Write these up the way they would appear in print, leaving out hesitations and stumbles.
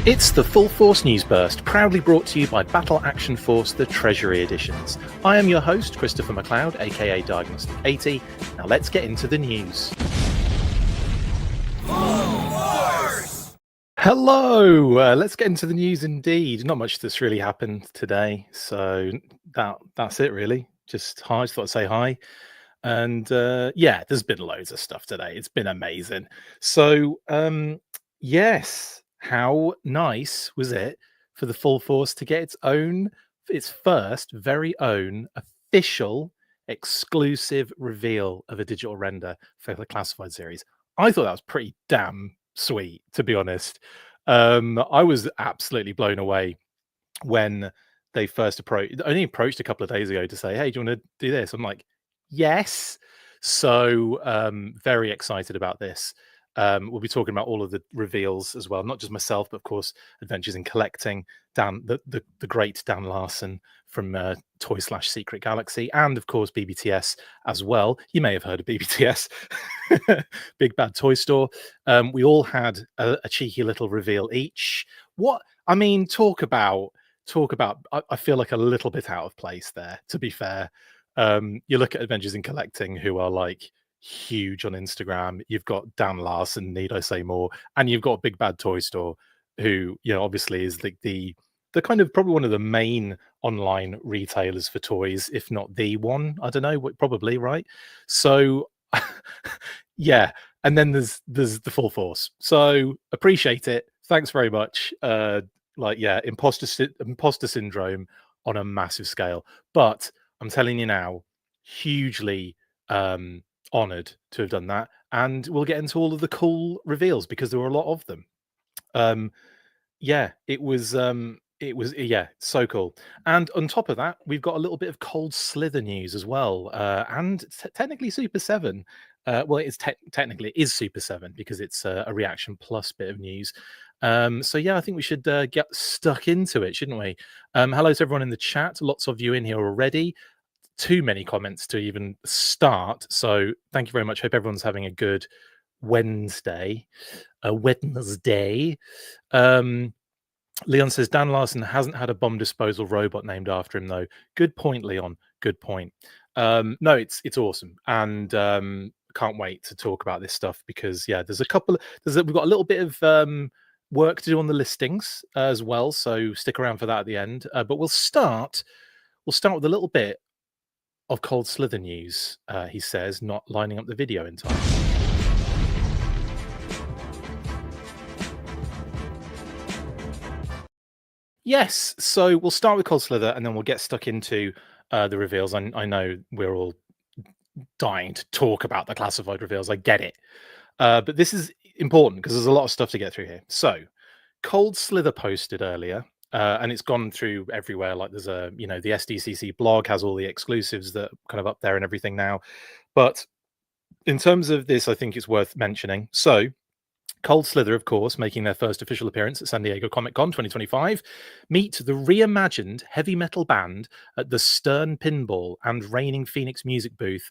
It's the Full Force News Burst, proudly brought to you by Battle Action Force, the Treasury editions. I am your host, Christopher McLeod, aka Diagnostic 80. Now let's get into the news. Hello! Let's get into the news indeed. Not much that's really happened today, so that's it really. Just hi, just thought I'd say hi. And yeah, there's been loads of stuff today. It's been amazing. So yes, how nice was it for the Full Force to get its first very own official exclusive reveal of a digital render for the classified series? I thought that was pretty damn sweet, to be honest. I was absolutely blown away when they first only approached a couple of days ago to say, "Hey, do you want to do this?" I'm like, "Yes." So very excited about this. We'll be talking about all of the reveals as well, not just myself, but of course, Adventures in Collecting, Dan, the great Dan Larson from Toy/Secret Galaxy, and of course BBTS as well. You may have heard of BBTS, Big Bad Toy Store. We all had a cheeky little reveal each. What I mean, talk about. I feel like a little bit out of place there, to be fair. You look at Adventures in Collecting, who are like huge on Instagram. You've got Dan Larson, need I say more? And you've got Big Bad Toy Store, who, you know, obviously is the kind of probably one of the main online retailers for toys, if not the one. I don't know, probably, right? So yeah, and then there's the Full Force. So appreciate it. Thanks very much. Like, yeah, imposter syndrome on a massive scale. But I'm telling you now, hugely honored to have done that. And we'll get into all of the cool reveals because there were a lot of them. Yeah, it was yeah, so cool. And on top of that, we've got a little bit of cold Slither news as well. And technically Super 7. Well, it's technically it is Super 7 because it's a reaction plus bit of news. So yeah, I think we should get stuck into it, shouldn't we? Hello to everyone in the chat. Lots of you in here already. Too many comments to even start. So thank you very much. Hope everyone's having a good Wednesday. Leon says Dan Larson hasn't had a bomb disposal robot named after him though. Good point, Leon. Good point. No, it's awesome, and can't wait to talk about this stuff because yeah, we've got a little bit of work to do on the listings as well. So stick around for that at the end. But we'll start with a little bit of cold Slither news. He says, not lining up the video in time. Yes, so we'll start with cold Slither and then we'll get stuck into the reveals. I know we're all dying to talk about the classified reveals. I get it. But this is important because there's a lot of stuff to get through here. So cold Slither posted earlier. And it's gone through everywhere. Like there's the SDCC blog has all the exclusives that are kind of up there and everything now. But in terms of this, I think it's worth mentioning. So Cold Slither, of course, making their first official appearance at San Diego Comic-Con 2025, meet the reimagined heavy metal band at the Stern Pinball and Reigning Phoenix Music booth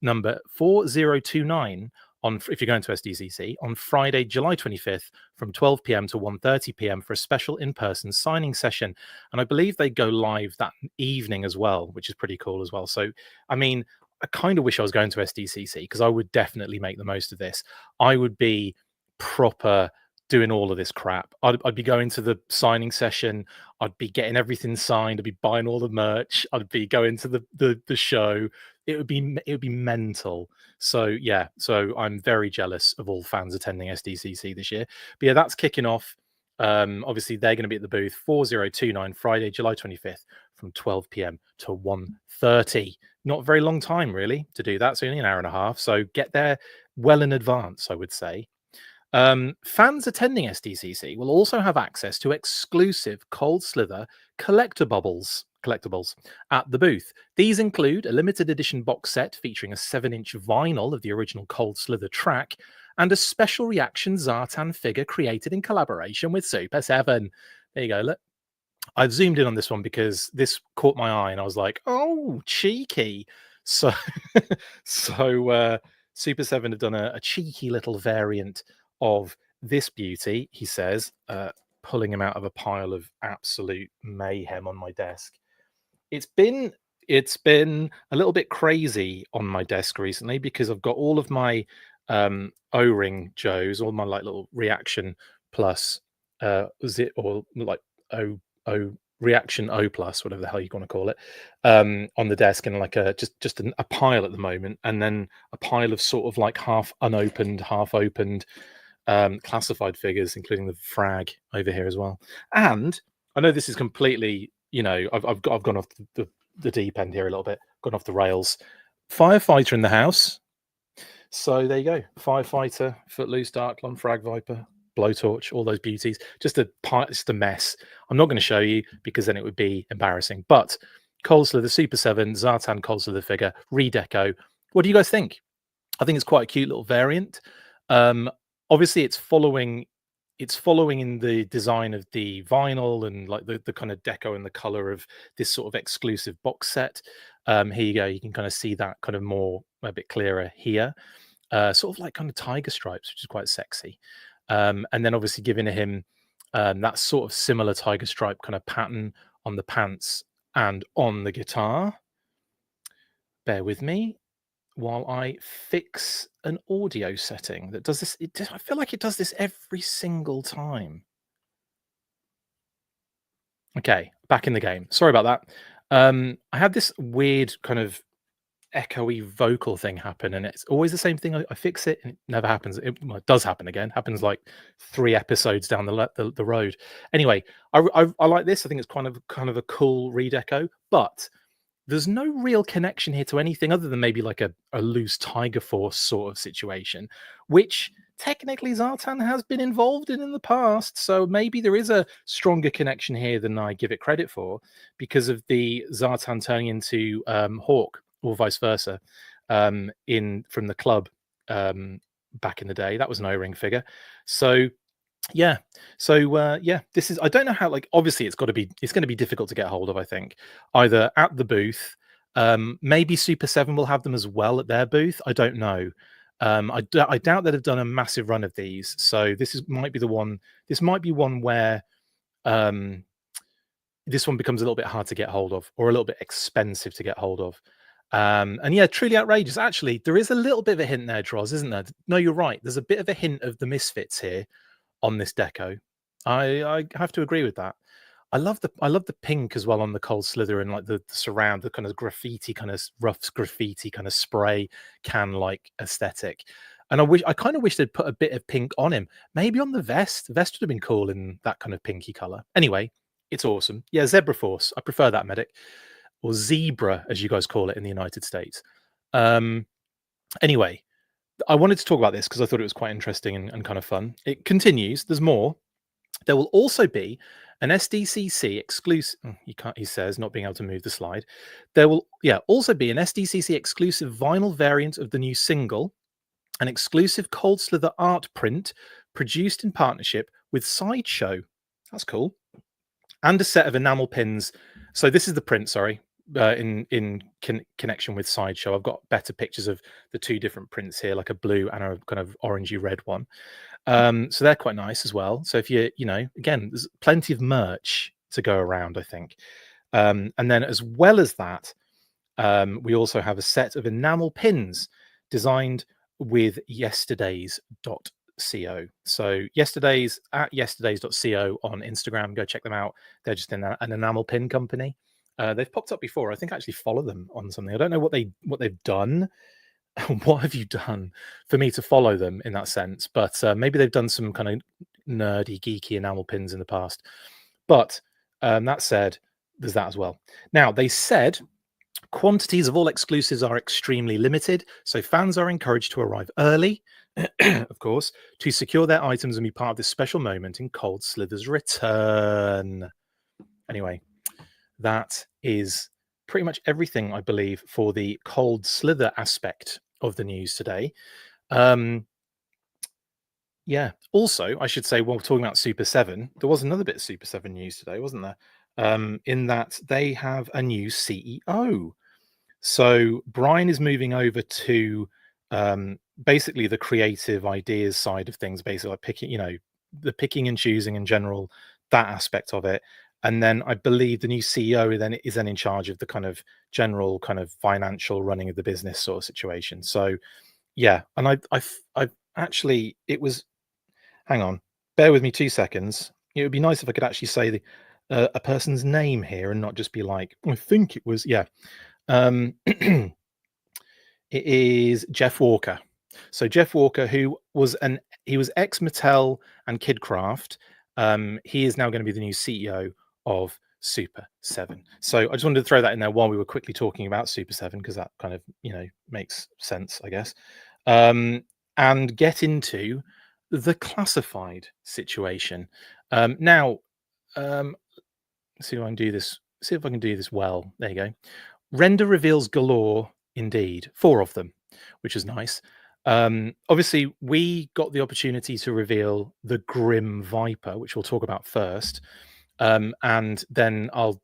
number 4029 if you're going to SDCC, on Friday, July 25th from 12 p.m. to 1:30 p.m. for a special in-person signing session. And I believe they go live that evening as well, which is pretty cool as well. So, I mean, I kind of wish I was going to SDCC because I would definitely make the most of this. I would be proper doing all of this crap. I'd be going to the signing session. I'd be getting everything signed. I'd be buying all the merch. I'd be going to the show. It would be mental. So yeah, so I'm very jealous of all fans attending SDCC this year. But yeah, that's kicking off. Obviously they're going to be at the booth 4029 Friday, July 25th from 12 p.m. to 1:30. Not a very long time really to do that. So only an hour and a half. So get there well in advance, I would say. Fans attending SDCC will also have access to exclusive Cold Slither collectibles at the booth. These include a limited edition box set featuring a 7-inch vinyl of the original Cold Slither track and a special reaction Zartan figure created in collaboration with Super 7. There you go. Look, I've zoomed in on this one because this caught my eye and I was like, oh, cheeky. So, Super 7 have done a cheeky little variant of this beauty, he says. pulling him out of a pile of absolute mayhem on my desk. It's been a little bit crazy on my desk recently because I've got all of my O-ring Joes, all my like little reaction plus or like O reaction O plus, whatever the hell you want to call it, on the desk in like a a pile at the moment, and then a pile of sort of like half unopened, half opened classified figures, including the frag over here as well. And I know this is completely, I've gone off the deep end here a little bit, gone off the rails. Firefighter in the house. So there you go. Firefighter, Footloose, Darklon, Frag Viper, Blowtorch, all those beauties. Just a mess. I'm not going to show you because then it would be embarrassing. But Cold Slither Super 7, Zartan Cold Slither figure, Redeco. What do you guys think? I think it's quite a cute little variant. Obviously, it's following in the design of the vinyl and like the kind of deco and the color of this sort of exclusive box set. Here you go. You can kind of see that kind of a bit clearer here. Sort of like kind of tiger stripes, which is quite sexy. And then obviously giving him that sort of similar tiger stripe kind of pattern on the pants and on the guitar. Bear with me while I fix an audio setting that does this. I feel like it does this every single time. Okay, back in the game. Sorry about that. I had this weird kind of echoey vocal thing happen, and it's always the same thing. I fix it and it never happens. It does happen again. Happens like 3 episodes down the road. Anyway, I like this. I think it's kind of a cool redeco, but there's no real connection here to anything other than maybe like a loose Tiger Force sort of situation, which technically Zartan has been involved in the past. So maybe there is a stronger connection here than I give it credit for because of the Zartan turning into Hawk or vice versa from the club back in the day. That was an O-ring figure. So yeah. So this is, I don't know how, like, obviously it's going to be difficult to get hold of, I think, either at the booth, maybe Super 7 will have them as well at their booth. I don't know. I doubt that they've done a massive run of these. So might be one where this one becomes a little bit hard to get hold of or a little bit expensive to get hold of. And yeah, truly outrageous. Actually, there is a little bit of a hint there, Droz, isn't there? No, you're right. There's a bit of a hint of the Misfits here on this deco. I have to agree with that. I love the pink as well on the Cold Slither and like the surround, the kind of graffiti, kind of rough graffiti, kind of spray can like aesthetic. And I kind of wish they'd put a bit of pink on him. Maybe on the vest. The vest would have been cool in that kind of pinky color. Anyway, it's awesome. Yeah, Zebra Force. I prefer that, Medic, or Zebra as you guys call it in the United States. Anyway, I wanted to talk about this because I thought it was quite interesting and kind of fun. It continues. There's more. There will also be an SDCC exclusive. He says, not being able to move the slide. There will, also be an SDCC exclusive vinyl variant of the new single, an exclusive Cold Slither art print produced in partnership with Sideshow. That's cool. And a set of enamel pins. So this is the print, sorry. In connection with Sideshow, I've got better pictures of the 2 different prints here, like a blue and a kind of orangey red one. So they're quite nice as well. So if again, there's plenty of merch to go around, I think. And then as well as that, we also have a set of enamel pins designed with yesterdays.co. So yesterdays at yesterdays.co on Instagram. Go check them out. They're just an enamel pin company. They've popped up before. I think I actually follow them on something. I don't know what they've done. What have you done for me to follow them in that sense? But maybe they've done some kind of nerdy, geeky enamel pins in the past. But that said, there's that as well. Now, they said quantities of all exclusives are extremely limited, so fans are encouraged to arrive early, of course, to secure their items and be part of this special moment in Cold Slither's return. Anyway, that is pretty much everything, I believe, for the Cold Slither aspect of the news today. Yeah. Also, I should say, while we're talking about Super 7, there was another bit of Super 7 news today, wasn't there? In that they have a new CEO. So Brian is moving over to basically the creative ideas side of things, basically like picking, the picking and choosing and general that aspect of it. And then I believe the new CEO then is then in charge of the kind of general kind of financial running of the business sort of situation. So yeah, and I actually, it was, hang on, bear with me 2 seconds. It would be nice if I could actually say a person's name here and not just be like, I think it was, yeah. It is Jeff Walker. So Jeff Walker, who was he was ex Mattel and Kidcraft. He is now going to be the new CEO of Super 7. So I just wanted to throw that in there while we were quickly talking about Super 7, because that kind of, makes sense, I guess. And get into the classified situation. Now, see if I can do this. See if I can do this well. There you go. Render reveals galore indeed, 4 of them, which is nice. Obviously, we got the opportunity to reveal the Grim Viper, which we'll talk about first. And then I'll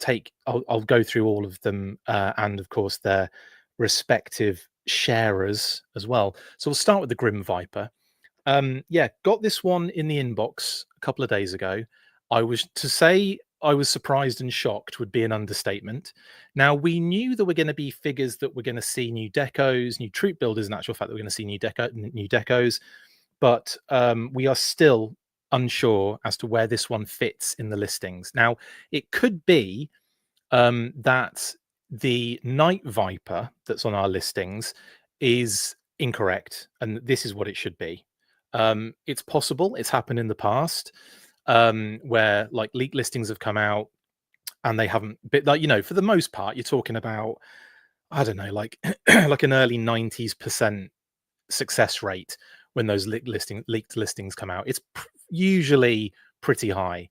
go through all of them, and of course their respective sharers as well. So we'll start with the Grim Viper. Yeah, got this one in the inbox a couple of days ago. To say I was surprised and shocked would be an understatement. Now, we knew there were going to be figures that we're going to see new decos, new troop builders, in actual fact, that we're going to see new decos, but we are still unsure as to where this one fits in the listings. Now, it could be that the Night Viper that's on our listings is incorrect, and this is what it should be. It's possible. It's happened in the past, where like leak listings have come out and they haven't been, like, for the most part, you're talking about, I don't know, like like an early 90% success rate when those leaked listings come out. It's usually pretty high.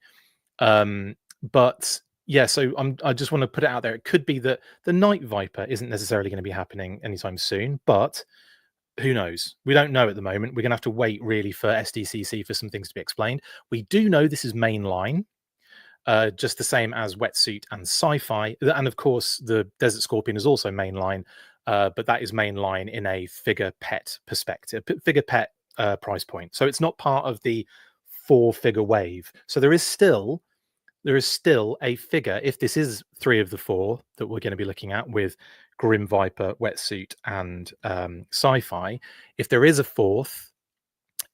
But yeah, so I just want to put it out there. It could be that the Night Viper isn't necessarily going to be happening anytime soon, but who knows? We don't know at the moment. We're going to have to wait really for SDCC for some things to be explained. We do know this is mainline, just the same as Wetsuit and Sci-Fi. And of course, the Desert Scorpion is also mainline, but that is mainline in a figure pet perspective, figure pet price point. So it's not part of the 4-figure wave. So there is still a figure, if this is 3 of the 4 that we're going to be looking at with Grim Viper, Wetsuit, and Sci-Fi. If there is a 4th,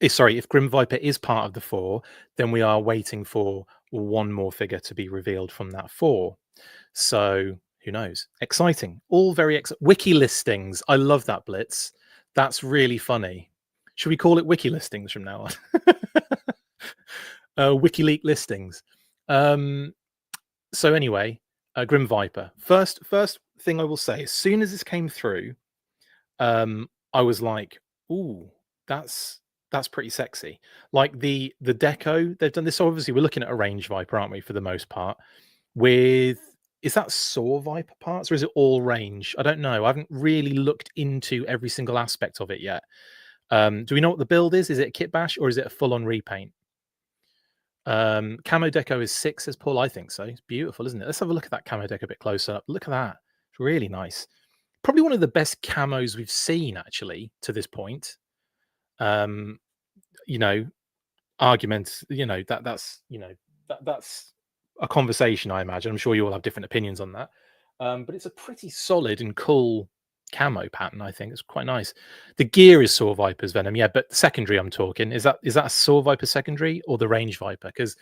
if Grim Viper is part of the 4, then we are waiting for 1 more figure to be revealed from that 4. So who knows? Exciting. All very wiki listings. I love that, Blitz. That's really funny. Should we call it wiki listings from now on? WikiLeak listings. So anyway, Grim Viper. First thing I will say, as soon as this came through, I was like, "Ooh, that's pretty sexy." Like the deco, they've done this. So obviously, we're looking at a range Viper, aren't we? For the most part, is that Saw Viper parts or is it all range? I don't know. I haven't really looked into every single aspect of it yet. Do we know what the build is? Is it a kit bash or is it a full-on repaint? Camo deco is 6, says Paul. I think so. It's beautiful, isn't it? Let's have a look at that camo deco a bit closer. Look at that. It's really nice. Probably one of the best camos we've seen actually to this point. Arguments, that's a conversation, I imagine. I'm sure you all have different opinions on that. But it's a pretty solid and cool camo pattern. I think it's quite nice. The gear is Saw Viper's Venom, yeah, but the secondary I'm talking, is that a Saw Viper secondary or the Range Viper? Because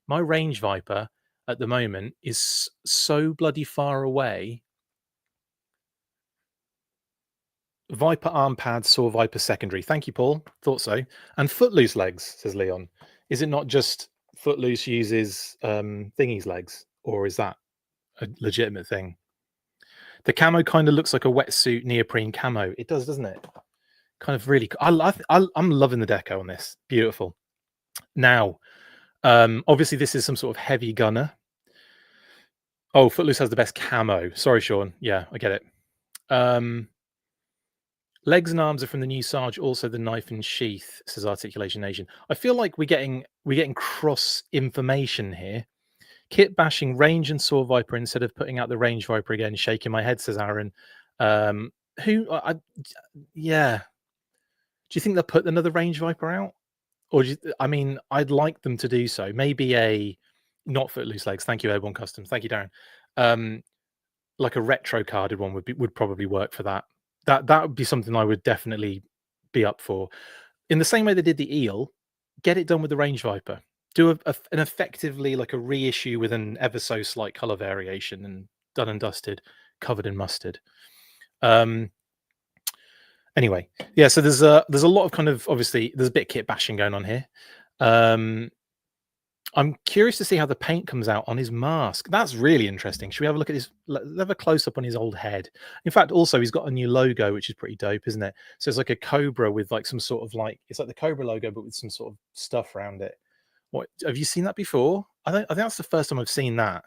my Range Viper at the moment is so bloody far away. Viper arm pad, Saw Viper secondary. Thank you, Paul. Thought so. And Footloose legs, says Leon. Is it not just Footloose uses thingy's legs, or is that a legitimate thing? The camo kind of looks like a wetsuit neoprene camo. It does, doesn't it? Kind of really. I'm loving the deco on this. Beautiful. Now, obviously, this is some sort of heavy gunner. Oh, Footloose has the best camo. Sorry, Sean. Yeah, I get it. Legs and arms are from the new Sarge, also the knife and sheath, says Articulation Nation. I feel like we're getting cross information here. Kit bashing Range and Saw Viper instead of putting out the Range Viper again. Shaking my head, says Aaron. Yeah. Do you think they'll put another Range Viper out? Or I'd like them to do so. Maybe a not Footloose Legs. Thank you, Airborne Customs. Thank you, Darren. Like a retro carded one would probably work for that. That would be something I would definitely be up for. In the same way they did the eel, get it done with the Range Viper. Do an effectively like a reissue with an ever so slight color variation, and done and dusted, covered in mustard. Anyway, yeah. So there's a lot of kind of, obviously there's a bit of kit bashing going on here. I'm curious to see how the paint comes out on his mask. That's really interesting. Should we have a look at his? Let's have a close up on his old head. In fact, also he's got a new logo, which is pretty dope, isn't it? So it's like a cobra with like some sort of like, it's like the Cobra logo, but with some sort of stuff around it. What, have you seen that before? I think that's the first time I've seen that.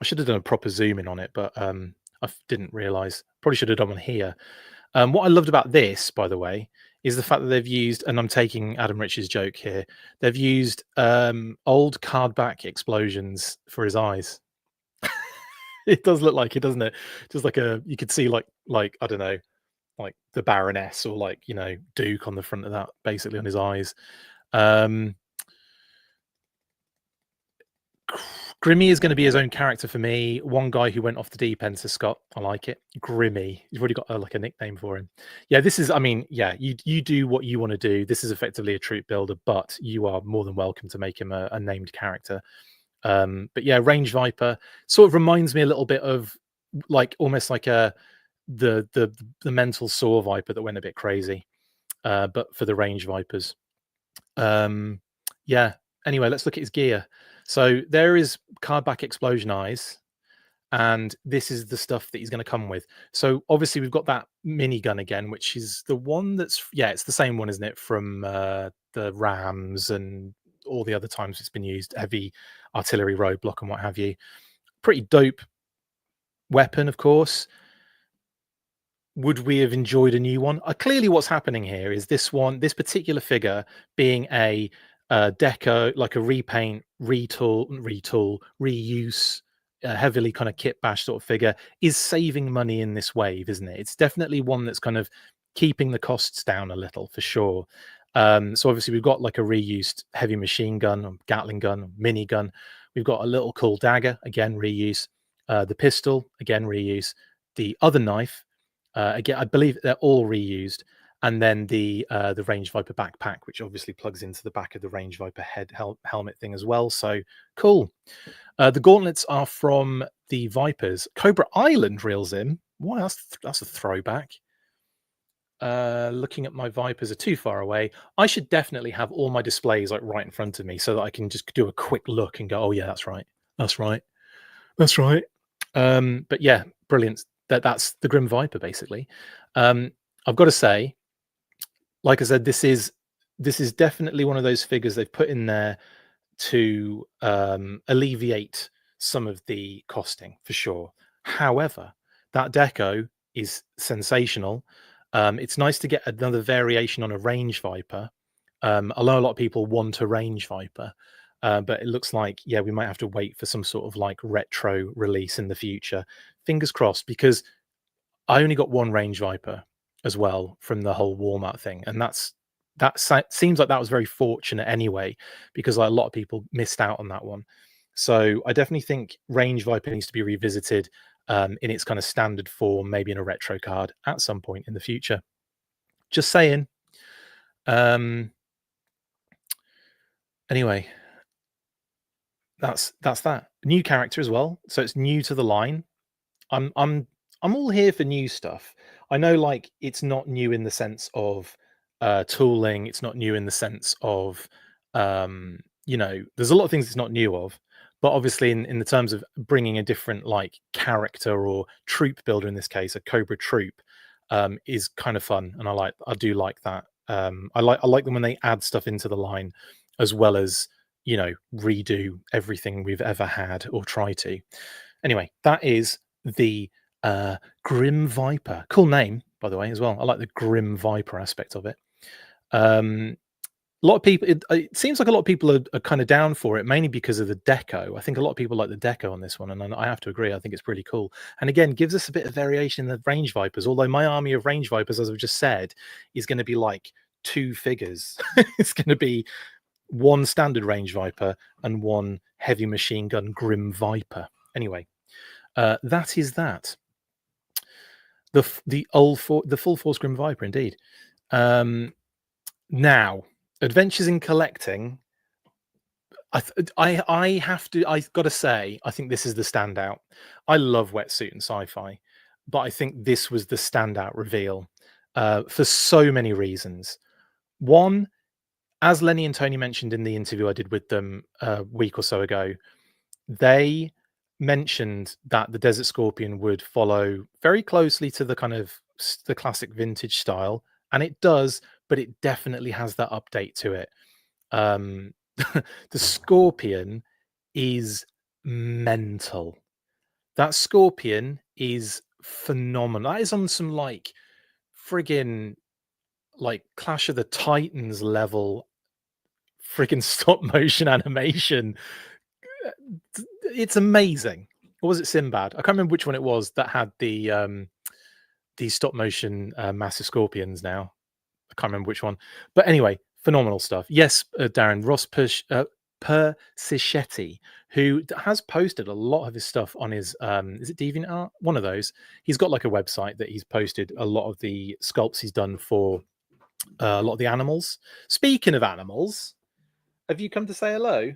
I should have done a proper zoom in on it, but I didn't realize. Probably should have done one here. What I loved about this, by the way, is the fact that they've used, and I'm taking Adam Rich's joke here, they've used old cardback explosions for his eyes. It does look like it, doesn't it? Just like you could see like I don't know, like the Baroness or like, you know, Duke on the front of that, basically on his eyes. Grimmy is going to be his own character for me. One guy who went off the deep end to Scott. I like it. Grimmy. You've already got like a nickname for him. Yeah, this is, I mean, yeah, you do what you want to do. This is effectively a troop builder, but you are more than welcome to make him a named character. But yeah, Range Viper sort of reminds me a little bit of like almost like the mental Saw Viper that went a bit crazy, but for the Range Vipers. Yeah. Anyway, let's look at his gear. So there is cardback explosion eyes, and this is the stuff that he's going to come with. So obviously we've got that minigun again, which is the one that's, yeah, it's the same one, isn't it, from the Rams and all the other times it's been used, heavy artillery roadblock and what have you. Pretty dope weapon, of course. Would we have enjoyed a new one? Clearly what's happening here is this particular figure being a deco, like a repaint, retool, reuse, heavily kind of kit bash sort of figure, is saving money in this wave, isn't it? It's definitely one that's kind of keeping the costs down a little, for sure. So obviously we've got like a reused heavy machine gun, or Gatling gun, or minigun. We've got a little cool dagger, again reuse. The pistol, again reuse. The other knife, again, I believe they're all reused. And then the Range Viper backpack, which obviously plugs into the back of the Range Viper head helmet thing as well. So cool. The gauntlets are from the Vipers. Cobra Island reels in. Wow, that's a throwback. Looking at my Vipers are too far away. I should definitely have all my displays like right in front of me so that I can just do a quick look and go, oh yeah, that's right. That's right. That's right. But yeah, brilliant. That's the Grim Viper, basically. I've got to say, like I said, this is definitely one of those figures they've put in there to alleviate some of the costing, for sure. However, that deco is sensational. It's nice to get another variation on a Range Viper. I know a lot of people want a Range Viper, but it looks like, yeah, we might have to wait for some sort of like retro release in the future. Fingers crossed, because I only got one Range Viper as well from the whole Walmart thing, and that seems like that was very fortunate anyway, because like, a lot of people missed out on that one. So I definitely think Range Viper needs to be revisited in its kind of standard form, maybe in a retro card at some point in the future. Just saying. Anyway, that's that new character as well. So it's new to the line. I'm all here for new stuff. I know, like, it's not new in the sense of tooling. It's not new in the sense of, you know, there's a lot of things it's not new of. But obviously, in the terms of bringing a different like character or troop builder, in this case, a Cobra troop, is kind of fun, and I do like that. I like them when they add stuff into the line, as well as, you know, redo everything we've ever had or try to. Anyway, that is the Grim Viper. Cool name, by the way, as well. I like the Grim Viper aspect of it. A lot of people, it seems like a lot of people are kind of down for it, mainly because of the deco. I think a lot of people like the deco on this one, and I have to agree. I think it's pretty cool. And again, gives us a bit of variation in the Range Vipers, although my army of Range Vipers, as I've just said, is going to be like 2 figures. It's going to be one standard range Viper, and one heavy machine gun Grim Viper. Anyway, that is that. The full force Grim Viper, indeed. Now, Adventures in Collecting. I've got to say, I think this is the standout. I love Wetsuit and Sci-Fi, but I think this was the standout reveal for so many reasons. One, as Lenny and Tony mentioned in the interview I did with them a week or so ago, they mentioned that the Desert Scorpion would follow very closely to the kind of the classic vintage style, and it does, but it definitely has that update to it. The Scorpion is mental. That Scorpion is phenomenal. That is on some like friggin' like Clash of the Titans level friggin' stop motion animation. It's amazing. Or was it Sinbad? I can't remember which one it was that had the stop motion massive scorpions now. I can't remember which one. But anyway, phenomenal stuff. Yes, Darren, Ross Persichetti, who has posted a lot of his stuff on his, is it DeviantArt? One of those. He's got like a website that he's posted a lot of the sculpts he's done for a lot of the animals. Speaking of animals, have you come to say hello?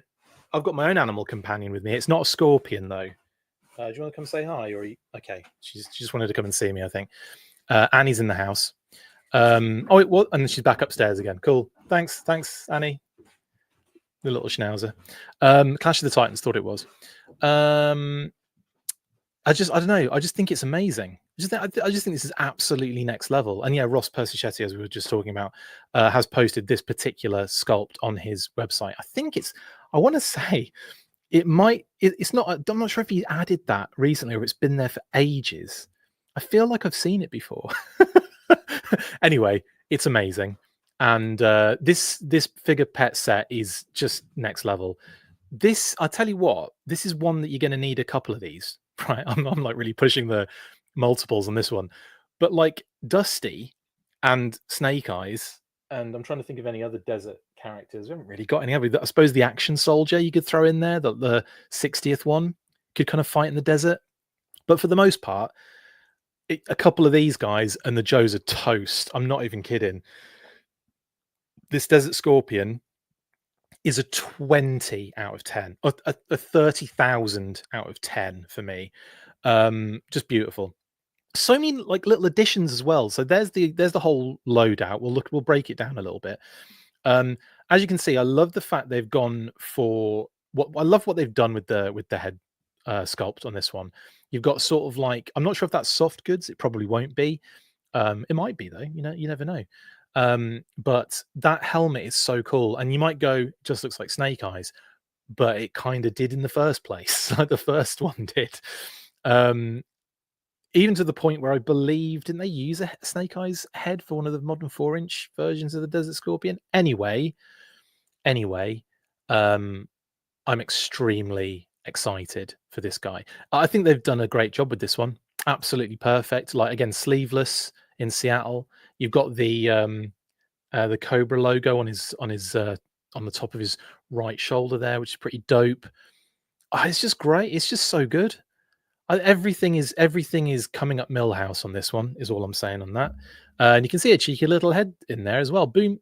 I've got my own animal companion with me. It's not a scorpion, though. Do you want to come say hi? Or okay? She just wanted to come and see me, I think. Annie's in the house. Oh, it was, and she's back upstairs again. Cool. Thanks, Annie. The little schnauzer. Clash of the Titans thought it was. I don't know. I just think it's amazing. I just think this is absolutely next level. And yeah, Ross Persichetti, as we were just talking about, has posted this particular sculpt on his website. I think I want to say it's not. I'm not sure if he added that recently or it's been there for ages. I feel like I've seen it before. Anyway, it's amazing. And this figure pet set is just next level. I tell you what, this is one that you're going to need a couple of these, right? I'm like really pushing the multiples on this one, but like Dusty and Snake Eyes, and I'm trying to think of any other desert characters. We haven't really got any, have we? I suppose the Action Soldier you could throw in there, the 60th one could kind of fight in the desert, but for the most part, a couple of these guys and the Joes are toast. I'm not even kidding. This Desert Scorpion is a 20 out of 10, a 30,000 out of 10 for me. Just beautiful. So many like little additions as well. So there's the whole loadout. We'll break it down a little bit. As you can see, I love the fact they've gone for I love what they've done with the head sculpt on this one. You've got sort of like, I'm not sure if that's soft goods. It probably won't be. It might be though. You never know. But that helmet is so cool, and you might go, just looks like Snake Eyes, but it kind of did in the first place, like the first one did. Even to the point where I believe, didn't they use a Snake Eyes head for one of the modern 4-inch versions of the Desert Scorpion? Anyway, I'm extremely excited for this guy. I think they've done a great job with this one. Absolutely perfect. Like again, sleeveless in Seattle. You've got the Cobra logo on the top of his right shoulder there, which is pretty dope. It's just great. It's just so good. Everything is coming up Millhouse on this one, is all I'm saying on that. And you can see a cheeky little head in there as well. Boom.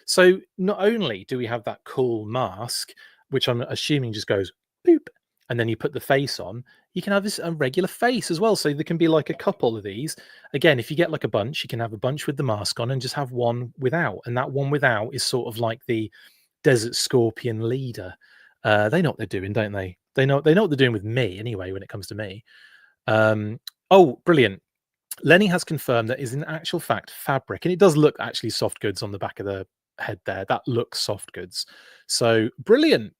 So not only do we have that cool mask, which I'm assuming just goes boop, and then you put the face on, you can have a regular face as well. So there can be like a couple of these. Again, if you get like a bunch, you can have a bunch with the mask on and just have one without. And that one without is sort of like the Desert Scorpion leader. They know what they're doing, don't they? They know what they're doing with me anyway, when it comes to me. Oh, brilliant. Lenny has confirmed that is in actual fact fabric, and it does look actually soft goods on the back of the head there. That looks soft goods. So brilliant.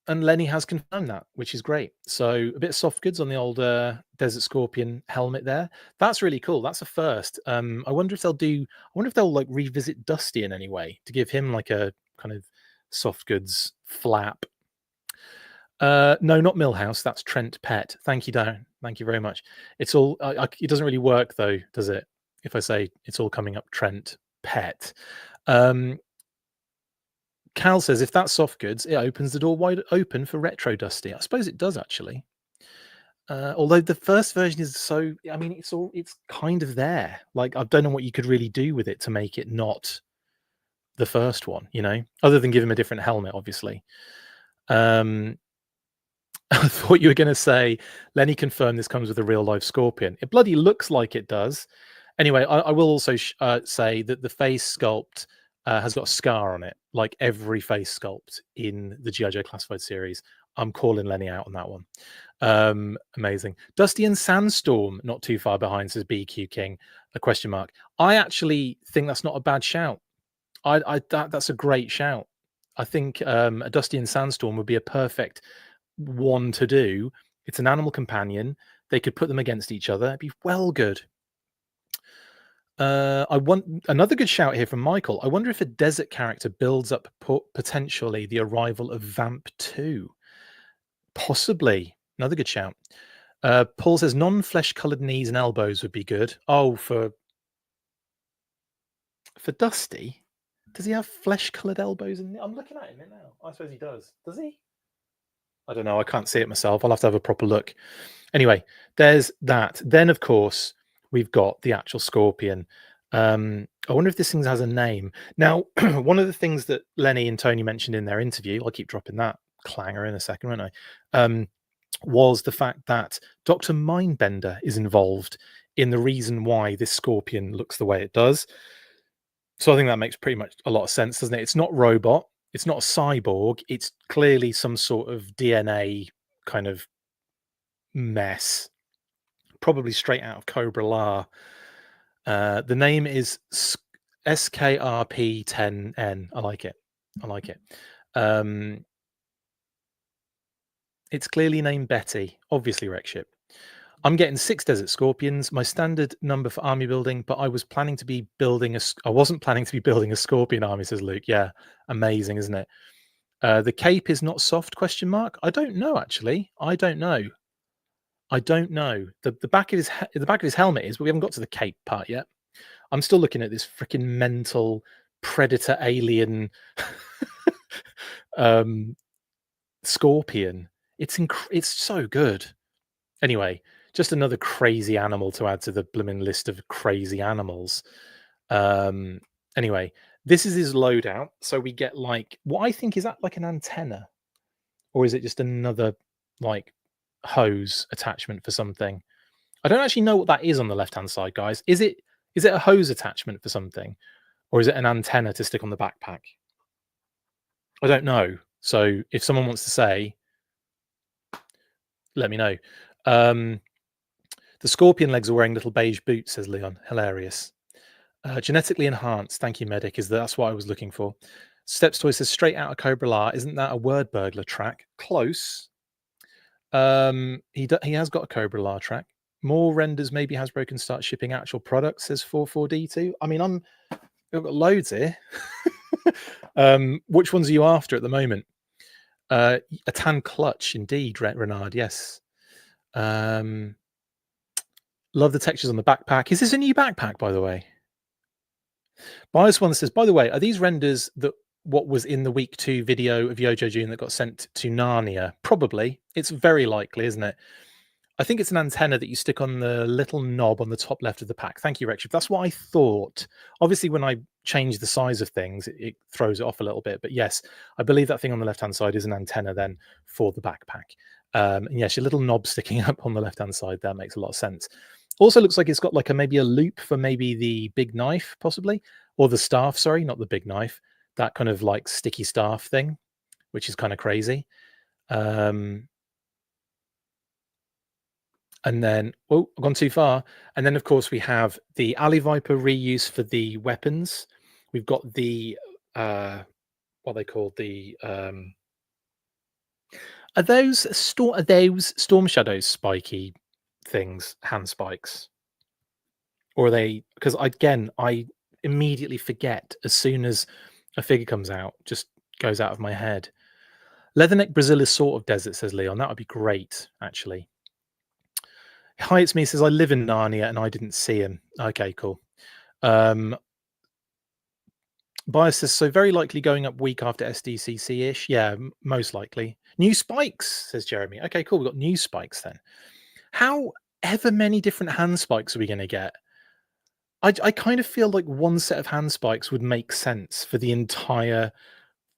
And Lenny has confirmed that, which is great. So a bit of soft goods on the old Desert Scorpion helmet there. That's really cool. That's a first. I wonder if they'll like revisit Dusty in any way to give him like a kind of soft goods flap. No, not Millhouse. That's Trent Pet. Thank you, Darren. Thank you very much. It's all. It doesn't really work though, does it? If I say it's all coming up Trent Pet. Cal says, if that's soft goods, it opens the door wide open for retro Dusty. I suppose it does, actually. Although the first version is so, I mean, it's kind of there. Like, I don't know what you could really do with it to make it not the first one, you know, other than give him a different helmet, obviously. I thought you were going to say, Lenny confirmed this comes with a real life Scorpion. It bloody looks like it does. Anyway, I will also say that the face sculpt has got a scar on it, like every face sculpt in the G.I. Joe Classified series. I'm calling Lenny out on that one. Amazing. Dusty and Sandstorm, not too far behind, says BQ King, a question mark. I actually think that's not a bad shout. That's a great shout. I think a Dusty and Sandstorm would be a perfect one to do. It's an animal companion. They could put them against each other. It'd be well good. I want another good shout here from Michael. I wonder if a desert character builds up potentially the arrival of Vamp 2. Possibly. Another good shout. Paul says non-flesh colored knees and elbows would be good. Oh, for Dusty? Does he have flesh colored elbows? I'm looking at him now. I suppose he does. Does he? I don't know. I can't see it myself. I'll have to have a proper look. Anyway, there's that. Then, of course, we've got the actual Scorpion. I wonder if this thing has a name. Now, one of the things that Lenny and Tony mentioned in their interview, I'll keep dropping that clanger in a second, won't I? Was the fact that Dr. Mindbender is involved in the reason why this Scorpion looks the way it does. So I think that makes pretty much a lot of sense, doesn't it? It's not robot. It's not a cyborg. It's clearly some sort of DNA kind of mess, probably straight out of Cobra La. The name is SKRP10N. I like it. I like it. It's clearly named Betty, obviously Wreckship. I'm getting 6 Desert Scorpions, my standard number for army building, but I wasn't planning to be building a Scorpion army, says Luke. Yeah, amazing, isn't it? The cape is not soft, question mark. I don't know, actually. I don't know. The back of his helmet is, but we haven't got to the cape part yet. I'm still looking at this freaking mental predator alien Scorpion. It's so good. Anyway, just another crazy animal to add to the blooming list of crazy animals. Anyway, this is his loadout. So we get like, what I think, is that like an antenna? Or is it just another like hose attachment for something? I don't actually know what that is on the left-hand side, guys. Is it a hose attachment for something? Or is it an antenna to stick on the backpack? I don't know. So if someone wants to say, let me know. The Scorpion legs are wearing little beige boots, says Leon. Hilarious. Genetically enhanced. Thank you, Medic. That's what I was looking for. Steps Toy says straight out of Cobra La. Isn't that a word burglar track? Close. He has got a Cobra La track. More renders. Maybe Hasbro can start shipping actual products, says 44D2. I mean, we've got loads here. Which ones are you after at the moment? A tan clutch, indeed, Renard. Yes. Love the textures on the backpack. Is this a new backpack, by the way? Bias One says, by the way, are these renders what was in the week 2 video of Yojo June that got sent to Narnia? Probably. It's very likely, isn't it? I think it's an antenna that you stick on the little knob on the top left of the pack. Thank you, Rexship. That's what I thought. Obviously, when I change the size of things, it throws it off a little bit. But yes, I believe that thing on the left-hand side is an antenna then for the backpack. And yes, your little knob sticking up on the left-hand side, that makes a lot of sense. Also looks like it's got like maybe a loop for maybe the big knife, possibly. Or the staff, sorry, not the big knife. That kind of like sticky staff thing, which is kind of crazy. And then, oh, I've gone too far. And then, of course, we have the Alley Viper reuse for the weapons. We've got the, what are they called? The, are those Storm Shadows spiky things, hand spikes? Or are they, because again, I immediately forget as soon as a figure comes out, just goes out of my head. Leatherneck Brazil is sort of desert, says Leon. That would be great, actually. Hi, it's me, says I live in Narnia and I didn't see him. Okay, cool. Bias says, so very likely going up week after SDCC-ish. Yeah, most likely. New spikes, says Jeremy. Okay, cool. We've got new spikes then. How ever many different hand spikes are we going to get? I kind of feel like one set of hand spikes would make sense for the entire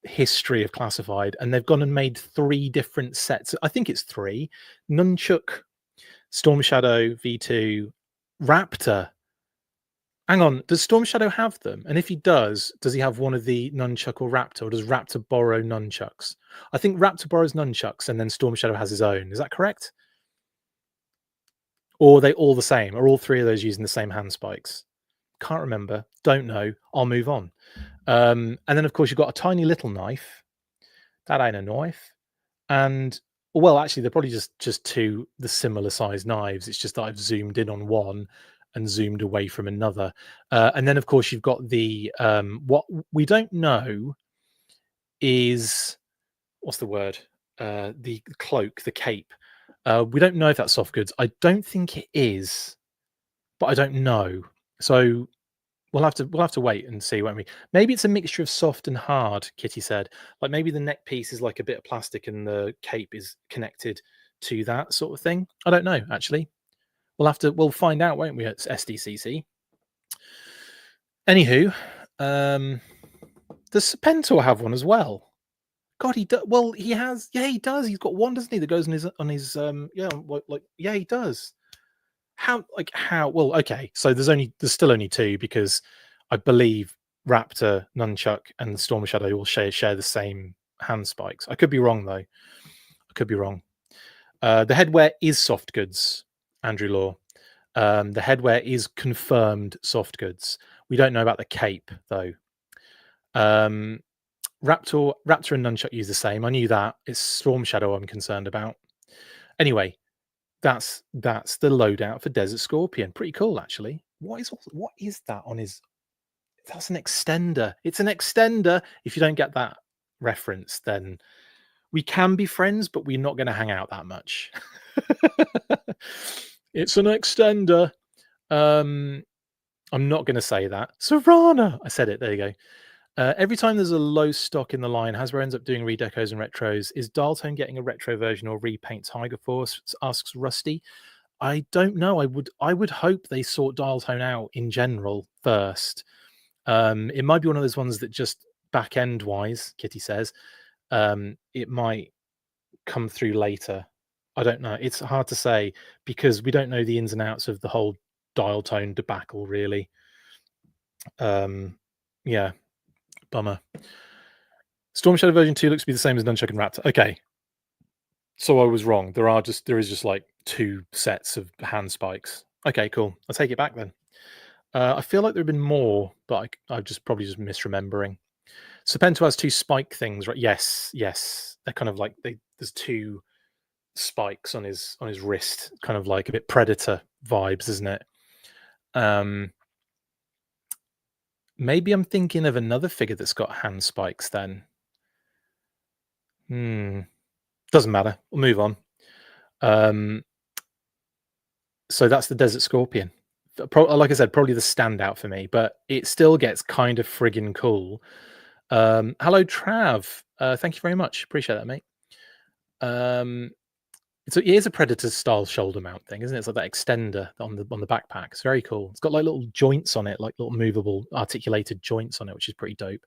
history of Classified, and they've gone and made 3 different sets. I think it's 3. Nunchuk, Storm Shadow, V2, Raptor. Hang on, does Storm Shadow have them? And if he does he have one of the Nunchuk or Raptor, or does Raptor borrow Nunchucks? I think Raptor borrows Nunchucks and then Storm Shadow has his own. Is that correct? Or are they all the same? Are all 3 of those using the same hand spikes? Can't remember. Don't know. I'll move on. And then, of course, you've got a tiny little knife. That ain't a knife. And, well, actually, they're probably just 2 the similar size knives. It's just that I've zoomed in on one and zoomed away from another. And then, of course, you've got the what we don't know is, what's the word? The cloak, the cape. We don't know if that's soft goods. I don't think it is, but I don't know. So we'll have to wait and see, won't we? Maybe it's a mixture of soft and hard, Kitty said. Like maybe the neck piece is like a bit of plastic and the cape is connected to that sort of thing. I don't know, actually. We'll find out, won't we, at SDCC? Anywho, does Serpentor have one as well? God, he does. Well, he has. Yeah, he does. He's got one, doesn't he? That goes on his yeah, like yeah, he does. How? Well, okay. So there's still only 2 because I believe Raptor, Nunchuck, and Storm Shadow all share the same hand spikes. I could be wrong though. I could be wrong. The headwear is soft goods, Andrew Law. The headwear is confirmed soft goods. We don't know about the cape though. Raptor and Nunchuck use the same. I knew that. It's Storm Shadow I'm concerned about. Anyway, that's the loadout for Desert Scorpion. Pretty cool, actually. What is that on his? That's an extender. It's an extender. If you don't get that reference, then we can be friends, but we're not going to hang out that much. It's an extender. I'm not going to say that. Serana. I said it. There you go. Every time there's a low stock in the line, Hasbro ends up doing redecos and retros. Is Dialtone getting a retro version or repaint Tiger Force? Asks Rusty. I don't know. I would hope they sort Dialtone out in general first. It might be one of those ones that just back end wise, Kitty says, it might come through later. I don't know. It's hard to say because we don't know the ins and outs of the whole Dialtone debacle, really. Yeah. Bummer. Storm Shadow version 2 looks to be the same as Nunchuck and Raptor. Okay. So I was wrong. There is just like 2 sets of hand spikes. Okay, cool. I'll take it back then. I feel like there have been more, but I'm probably just misremembering. Serpentor has 2 spike things, right? Yes. They're kind of like there's 2 spikes on his wrist, kind of like a bit Predator vibes, isn't it? Maybe I'm thinking of another figure that's got hand spikes then. Doesn't matter. We'll move on. So that's the Desert Scorpion. Like I said, probably the standout for me, but it still gets kind of friggin' cool. Hello, Trav. Thank you very much. Appreciate that, mate. It is a Predator style shoulder mount thing, isn't it? It's like that extender on the backpack. It's very cool. It's got like little joints on it, like little movable articulated joints on it, which is pretty dope.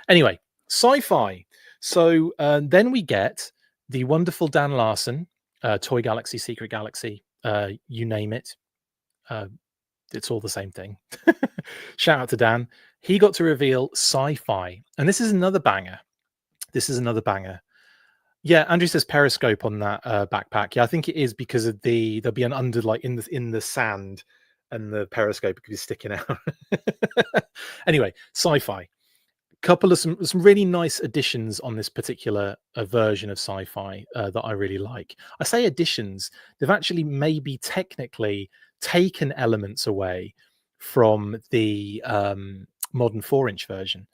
Anyway, Sci-Fi. So then we get the wonderful Dan Larson, Toy Galaxy, Secret Galaxy, you name it. It's all the same thing. Shout out to Dan. He got to reveal Sci-Fi, and this is another banger. Yeah, Andrew says periscope on that backpack. Yeah, I think it is because of there'll be an under like in the sand, and the periscope could be sticking out. Anyway, Sci-Fi. Couple of some really nice additions on this particular version of Sci-Fi that I really like. I say additions; they've actually maybe technically taken elements away from the modern 4-inch version.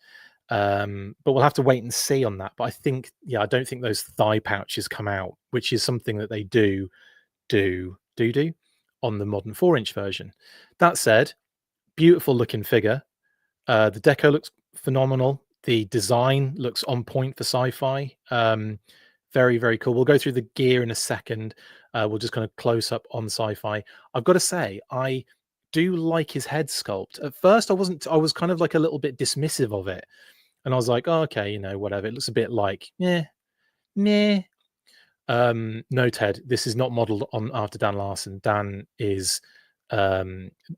But we'll have to wait and see on that. But I think, I don't think those thigh pouches come out, which is something that they do on the modern 4-inch version. That said, beautiful looking figure. The deco looks phenomenal. The design looks on point for Sci-Fi. Very, very cool. We'll go through the gear in a second. We'll just kind of close up on Sci-Fi. I've got to say, I do like his head sculpt. At first, I wasn't. I was kind of like a little bit dismissive of it, and I was like, oh, okay, you know, whatever. It looks a bit like, yeah, meh. No, Ted, this is not modeled on after Dan Larson. Dan is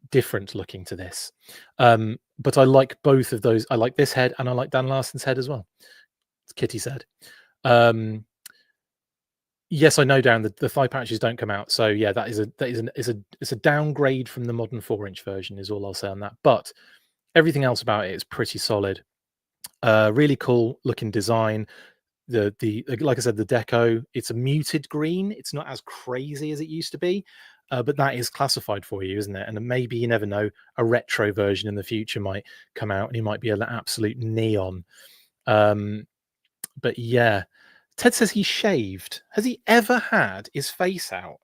different looking to this. But I like both of those. I like this head and I like Dan Larson's head as well. As Kitty said. Yes, I know, Darren, the thigh patches don't come out. So yeah, it's a downgrade from the modern 4-inch version, is all I'll say on that. But everything else about it is pretty solid. Really cool looking design. The like I said, the deco, it's a muted green. It's not as crazy as it used to be, but that is classified for you, isn't it? And maybe, you never know, a retro version in the future might come out and he might be an absolute neon. But yeah, Ted says he shaved. Has he ever had his face out?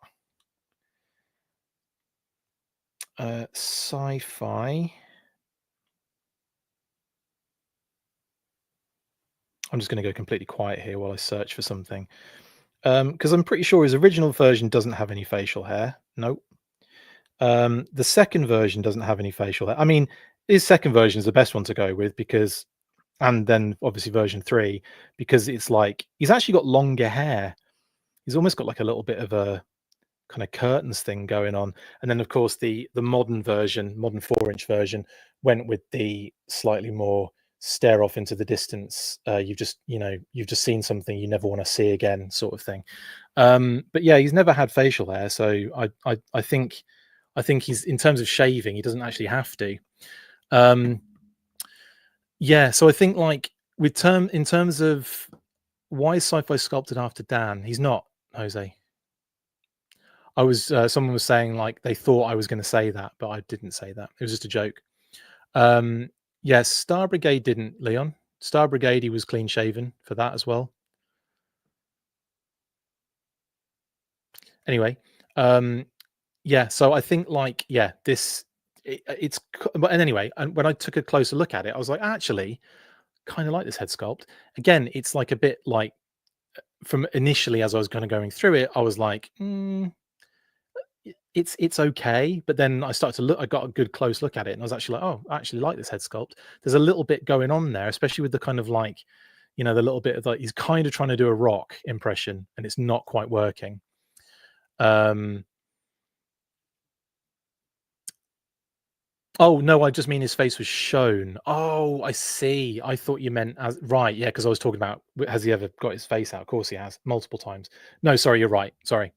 Sci-Fi. I'm just going to go completely quiet here while I search for something. Because I'm pretty sure his original version doesn't have any facial hair. Nope. The second version doesn't have any facial hair. I mean, his second version is the best one to go with because, and then obviously version 3, because it's like he's actually got longer hair. He's almost got like a little bit of a kind of curtains thing going on. And then of course the modern version, modern 4-inch version, went with the slightly more stare off into the distance. You've just seen something you never want to see again, sort of thing. But yeah, he's never had facial hair, so I think he's, in terms of shaving, he doesn't actually have to. Yeah, so I think, like, in terms of why is Sci-Fi sculpted after Dan, he's not, Jose. I was someone was saying like they thought I was going to say that, but I didn't say that. It was just a joke. Yes, Star Brigade didn't, Leon. Star Brigade, he was clean shaven for that as well. Anyway, yeah, so I think, like, yeah, it's but anyway, and when I took a closer look at it, I was like, actually, kind of like this head sculpt. Again, it's like a bit like, from initially as I was kind of going through it, I was like, it's okay, but then I started to look. I got a good close look at it, and I was actually like, oh, I actually like this head sculpt. There's a little bit going on there, especially with the kind of, like, the little bit of, like, he's kind of trying to do a rock impression, and it's not quite working. Oh no, I just mean his face was shown. Oh, I see. I thought you meant as, right, yeah, because I was talking about, has he ever got his face out? Of course he has, multiple times. No, sorry, you're right. Sorry.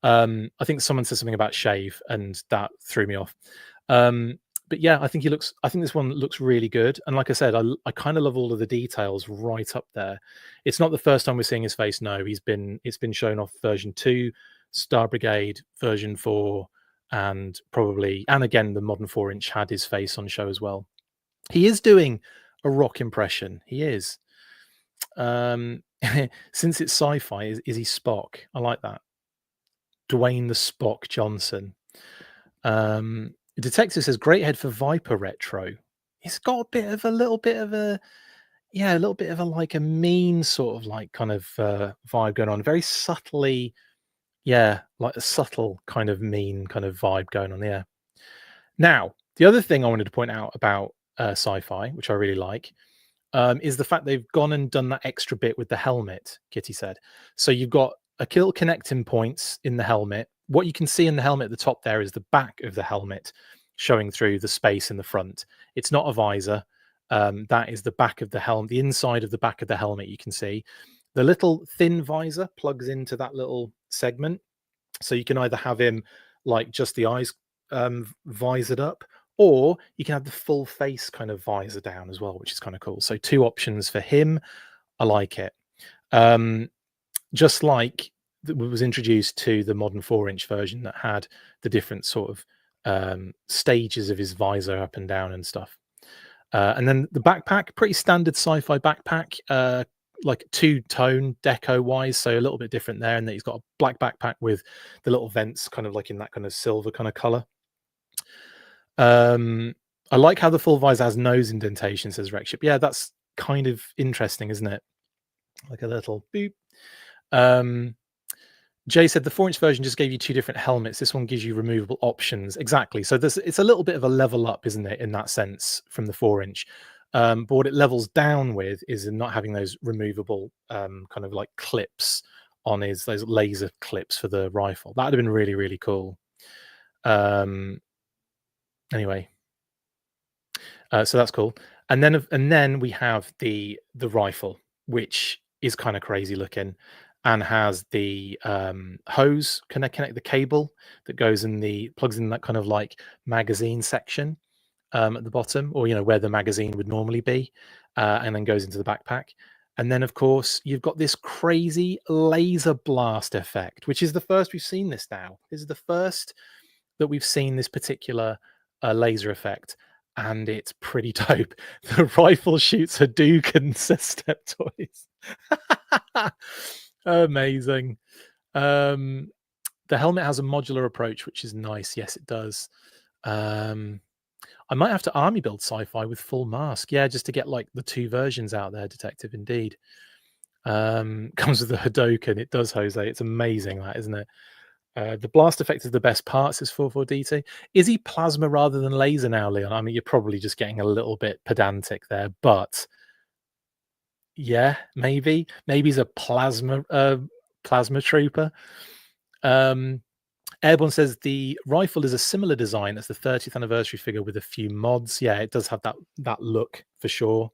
I think someone said something about shave, and that threw me off. But yeah, I think this one looks really good. And like I said, I kind of love all of the details right up there. It's not the first time we're seeing his face. No, it's been shown off version 2, Star Brigade, version 4, and again, the modern 4-inch had his face on show as well. He is doing a rock impression. He is. Since it's Sci-Fi, is he Spock? I like that. Dwayne the Spock Johnson. The detective says, great head for Viper retro. It's got a little bit of a like a mean sort of, like, kind of vibe going on. Very subtly, yeah, like a subtle kind of mean kind of vibe going on there. Now, the other thing I wanted to point out about Sci-Fi, which I really like, is the fact they've gone and done that extra bit with the helmet, Kitty said. So you've got a little connecting points in the helmet. What you can see in the helmet at the top there is the back of the helmet showing through the space in the front. It's not a visor. That is the back of the helmet, the inside of the back of the helmet you can see. The little thin visor plugs into that little segment. So you can either have him, like, just the eyes visored up, or you can have the full face kind of visor down as well, which is kind of cool. So 2 options for him. I like it. Just like was introduced to the modern 4-inch version that had the different sort of stages of his visor up and down and stuff. And then the backpack, pretty standard Sci-Fi backpack, like 2-tone deco wise, so a little bit different there, and that he's got a black backpack with the little vents kind of like in that kind of silver kind of color. I like how the full visor has nose indentation, says Rexship. Yeah, that's kind of interesting, isn't it? Like a little boop. Jay said the 4-inch version just gave you 2 different helmets. This one gives you removable options. Exactly. So it's a little bit of a level up, isn't it, in that sense from the 4-inch. But what it levels down with is in not having those removable kind of like clips on those laser clips for the rifle. That would have been really, really cool. Anyway, so that's cool. And then we have the rifle, which is kind of crazy looking, and has the hose connect the cable that goes in plugs in that kind of like magazine section at the bottom, or where the magazine would normally be, and then goes into the backpack. And then of course you've got this crazy laser blast effect, which is the first we've seen this now. This is the first that we've seen this particular laser effect, and it's pretty dope. The rifle shoots Hadouken, says Step Toys. Amazing. The helmet has a modular approach, which is nice. Yes, it does. I might have to army build Sci-Fi with full mask. Yeah, just to get like the 2 versions out there, Detective, indeed. Comes with the Hadouken. It does, Jose. It's amazing, that, isn't it? The blast effect is the best part, says 44DT. Is he plasma rather than laser now, Leon? I mean, you're probably just getting a little bit pedantic there, but yeah, maybe he's a plasma trooper. Airborne says the rifle is a similar design as the 30th anniversary figure with a few mods. Yeah, it does have that look for sure.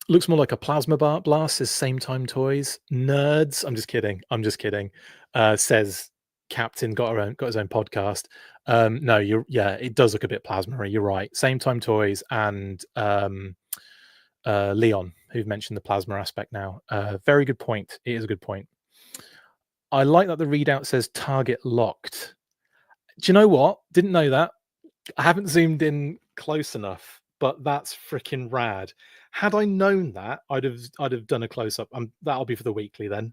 Looks more like a plasma blast, says Same Time Toys. Nerds. I'm just kidding. Says Captain got his own podcast. No, it does look a bit plasma-y. You're right. Same Time Toys and Leon, who've mentioned the plasma aspect now. Very good point. It is a good point. I like that the readout says target locked. Do you know what? Didn't know that. I haven't zoomed in close enough, but that's freaking rad. Had I known that, I'd have done a close up. That'll be for the weekly then.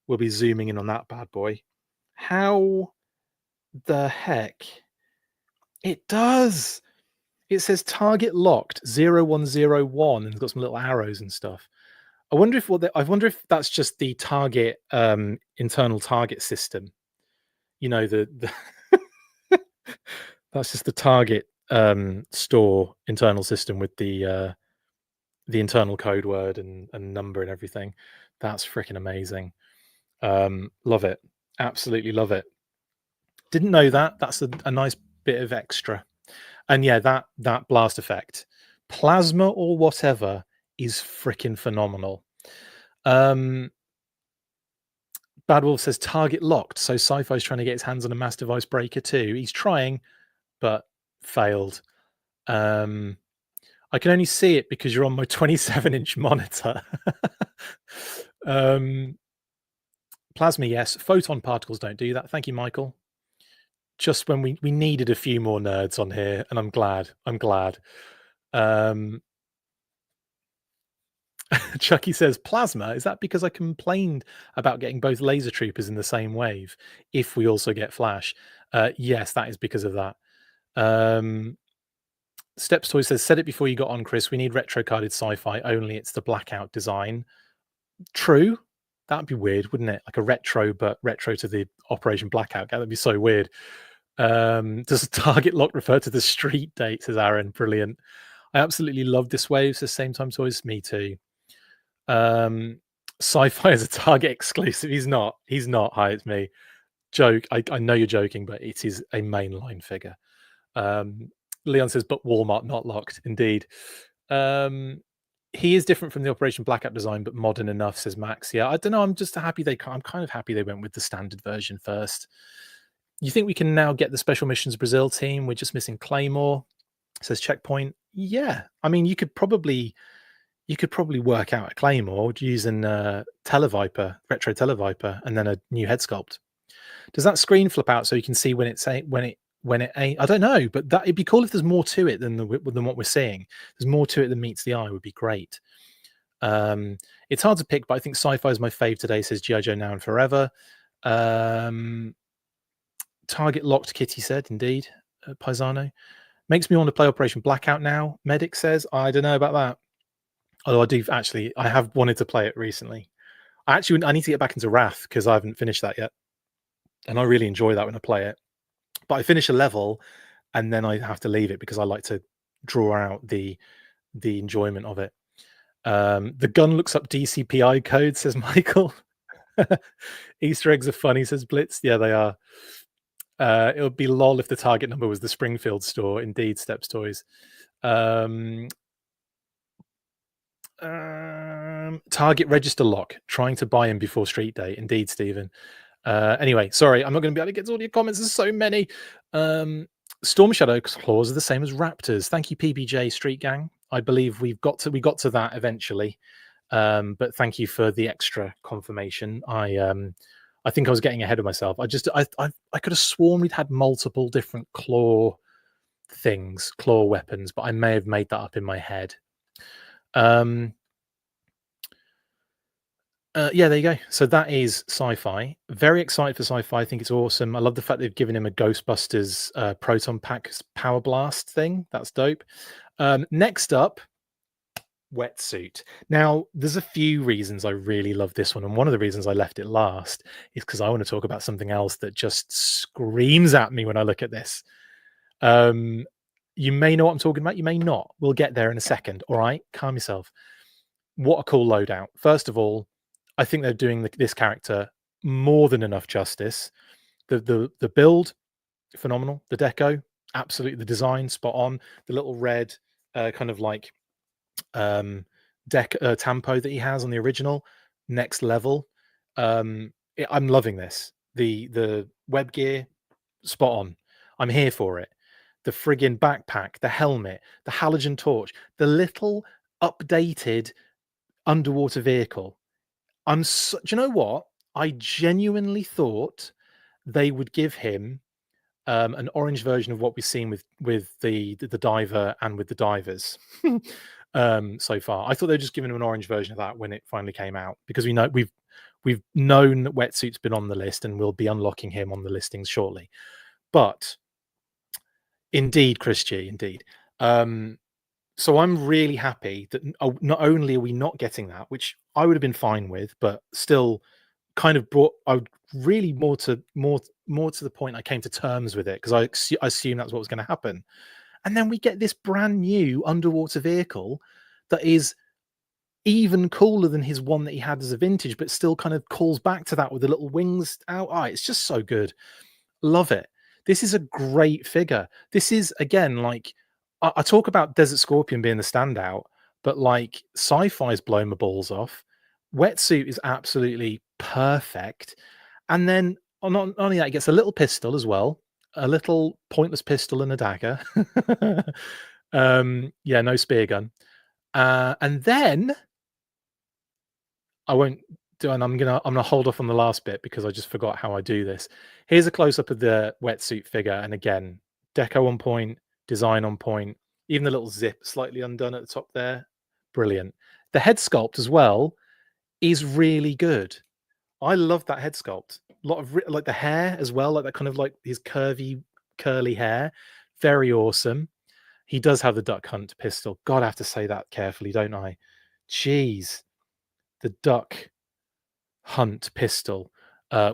We'll be zooming in on that bad boy. How the heck? It does. It says target locked 0101 and it's got some little arrows and stuff. I wonder if that's just the target internal target system. The that's just the target store internal system with the internal code word and number and everything. That's freaking amazing. Love it. Absolutely love it. Didn't know that. That's a nice bit of extra. And yeah, that blast effect, plasma or whatever, is freaking phenomenal. Bad Wolf says target locked. So Sci-Fi's trying to get his hands on a mass device breaker too. He's trying, but failed. I can only see it because you're on my 27-inch monitor. Plasma, yes. Photon particles don't do that. Thank you, Michael. Just when we needed a few more nerds on here, and I'm glad. Chucky says, plasma, is that because I complained about getting both laser troopers in the same wave if we also get flash? Yes, that is because of that. Steps Toy says, said it before you got on, Chris. We need retro carded Sci-Fi, only it's the blackout design. True. That'd be weird, wouldn't it? Like a retro, but retro to the Operation Blackout. That'd be so weird. Does target lock refer to the street date, says Aaron. Brilliant. I absolutely love this wave, says Same Time Toys. Me too. Sci-Fi is a Target exclusive. He's not. Hi, it's me. Joke. I know you're joking, but it is a mainline figure. Leon says, but Walmart not locked. Indeed. He is different from the Operation Blackout design, but modern enough, says Max. Yeah, I don't know. I'm kind of happy they went with the standard version first. You think we can now get the Special Missions Brazil team? We're just missing Claymore, says Checkpoint. Yeah, I mean, you could probably work out a Claymore using Televiper, retro Televiper, and then a new head sculpt. Does that screen flip out so you can see when it ain't? I don't know, but it'd be cool if there's more to it than what we're seeing. There's more to it than meets the eye. Would be great. It's hard to pick, but I think Sci-Fi is my fave today, says G.I. Joe Now and Forever. Target locked, Kitty said. Indeed. Paisano. Makes me want to play Operation Blackout now. Medic says, I don't know about that. Although I have wanted to play it recently. I need to get back into Wrath because I haven't finished that yet. And I really enjoy that when I play it. But I finish a level and then I have to leave it because I like to draw out the enjoyment of it. The gun looks up DCPI code, says Michael. Easter eggs are funny, says Blitz. Yeah, they are. It would be lol if the target number was the Springfield store. Indeed, Steps Toys. Target register lock. Trying to buy him before street day. Indeed, Stephen. Anyway, sorry, I'm not going to be able to get to all your comments. There's so many. Storm Shadow claws are the same as raptors. Thank you, PBJ Street Gang. I believe we got to that eventually. But thank you for the extra confirmation. I think I was getting ahead of myself. I could have sworn we'd had multiple different claw weapons, but I may have made that up in my head. Yeah, there you go. So that is Sci-Fi. Very excited for Sci-Fi. I think it's awesome. I love the fact they've given him a Ghostbusters Proton Pack Power Blast thing. That's dope. Next up, Wetsuit. Now, there's a few reasons I really love this one, and one of the reasons I left it last is because I want to talk about something else that just screams at me when I look at this. You may know what I'm talking about. You may not. We'll get there in a second. All right, calm yourself. What a cool loadout. First of all, I think they're doing this character more than enough justice. The build, phenomenal. The deco, absolutely. The design, spot on. The little red kind of like tampo that he has on the original, next level. I'm loving this. The web gear, spot on. I'm here for it. The friggin' backpack, the helmet, the halogen torch, the little updated underwater vehicle. Do you know what? I genuinely thought they would give him an orange version of what we've seen with the diver and with the divers so far. I thought they were just giving him an orange version of that when it finally came out, because we've known that Wetsuit's been on the list and we'll be unlocking him on the listings shortly. But indeed, Chris G, indeed. So I'm really happy that not only are we not getting that, which I would have been fine with, but still kind of really more to the point I came to terms with it, because I assumed that's what was going to happen. And then we get this brand new underwater vehicle that is even cooler than his one that he had as a vintage, but still kind of calls back to that with the little wings out. It's just so good. Love it. This is a great figure. This is, again, like, I talk about Desert Scorpion being the standout, but like Sci-Fi's blown my balls off. Wetsuit is absolutely perfect. And then not only that, it gets a little pistol as well, a little pointless pistol and a dagger. Yeah, no spear gun. And then I won't do, and I'm gonna hold off on the last bit because I just forgot how I do this. Here's a close-up of the Wetsuit figure, and again, deco on point, design on point, even the little zip slightly undone at the top there, brilliant. The head sculpt as well is really good. I love that head sculpt. A lot of like the hair as well, like that kind of like his curvy, curly hair, very awesome. He does have the duck hunt pistol. God, I have to say that carefully, don't I? Jeez, the duck hunt pistol,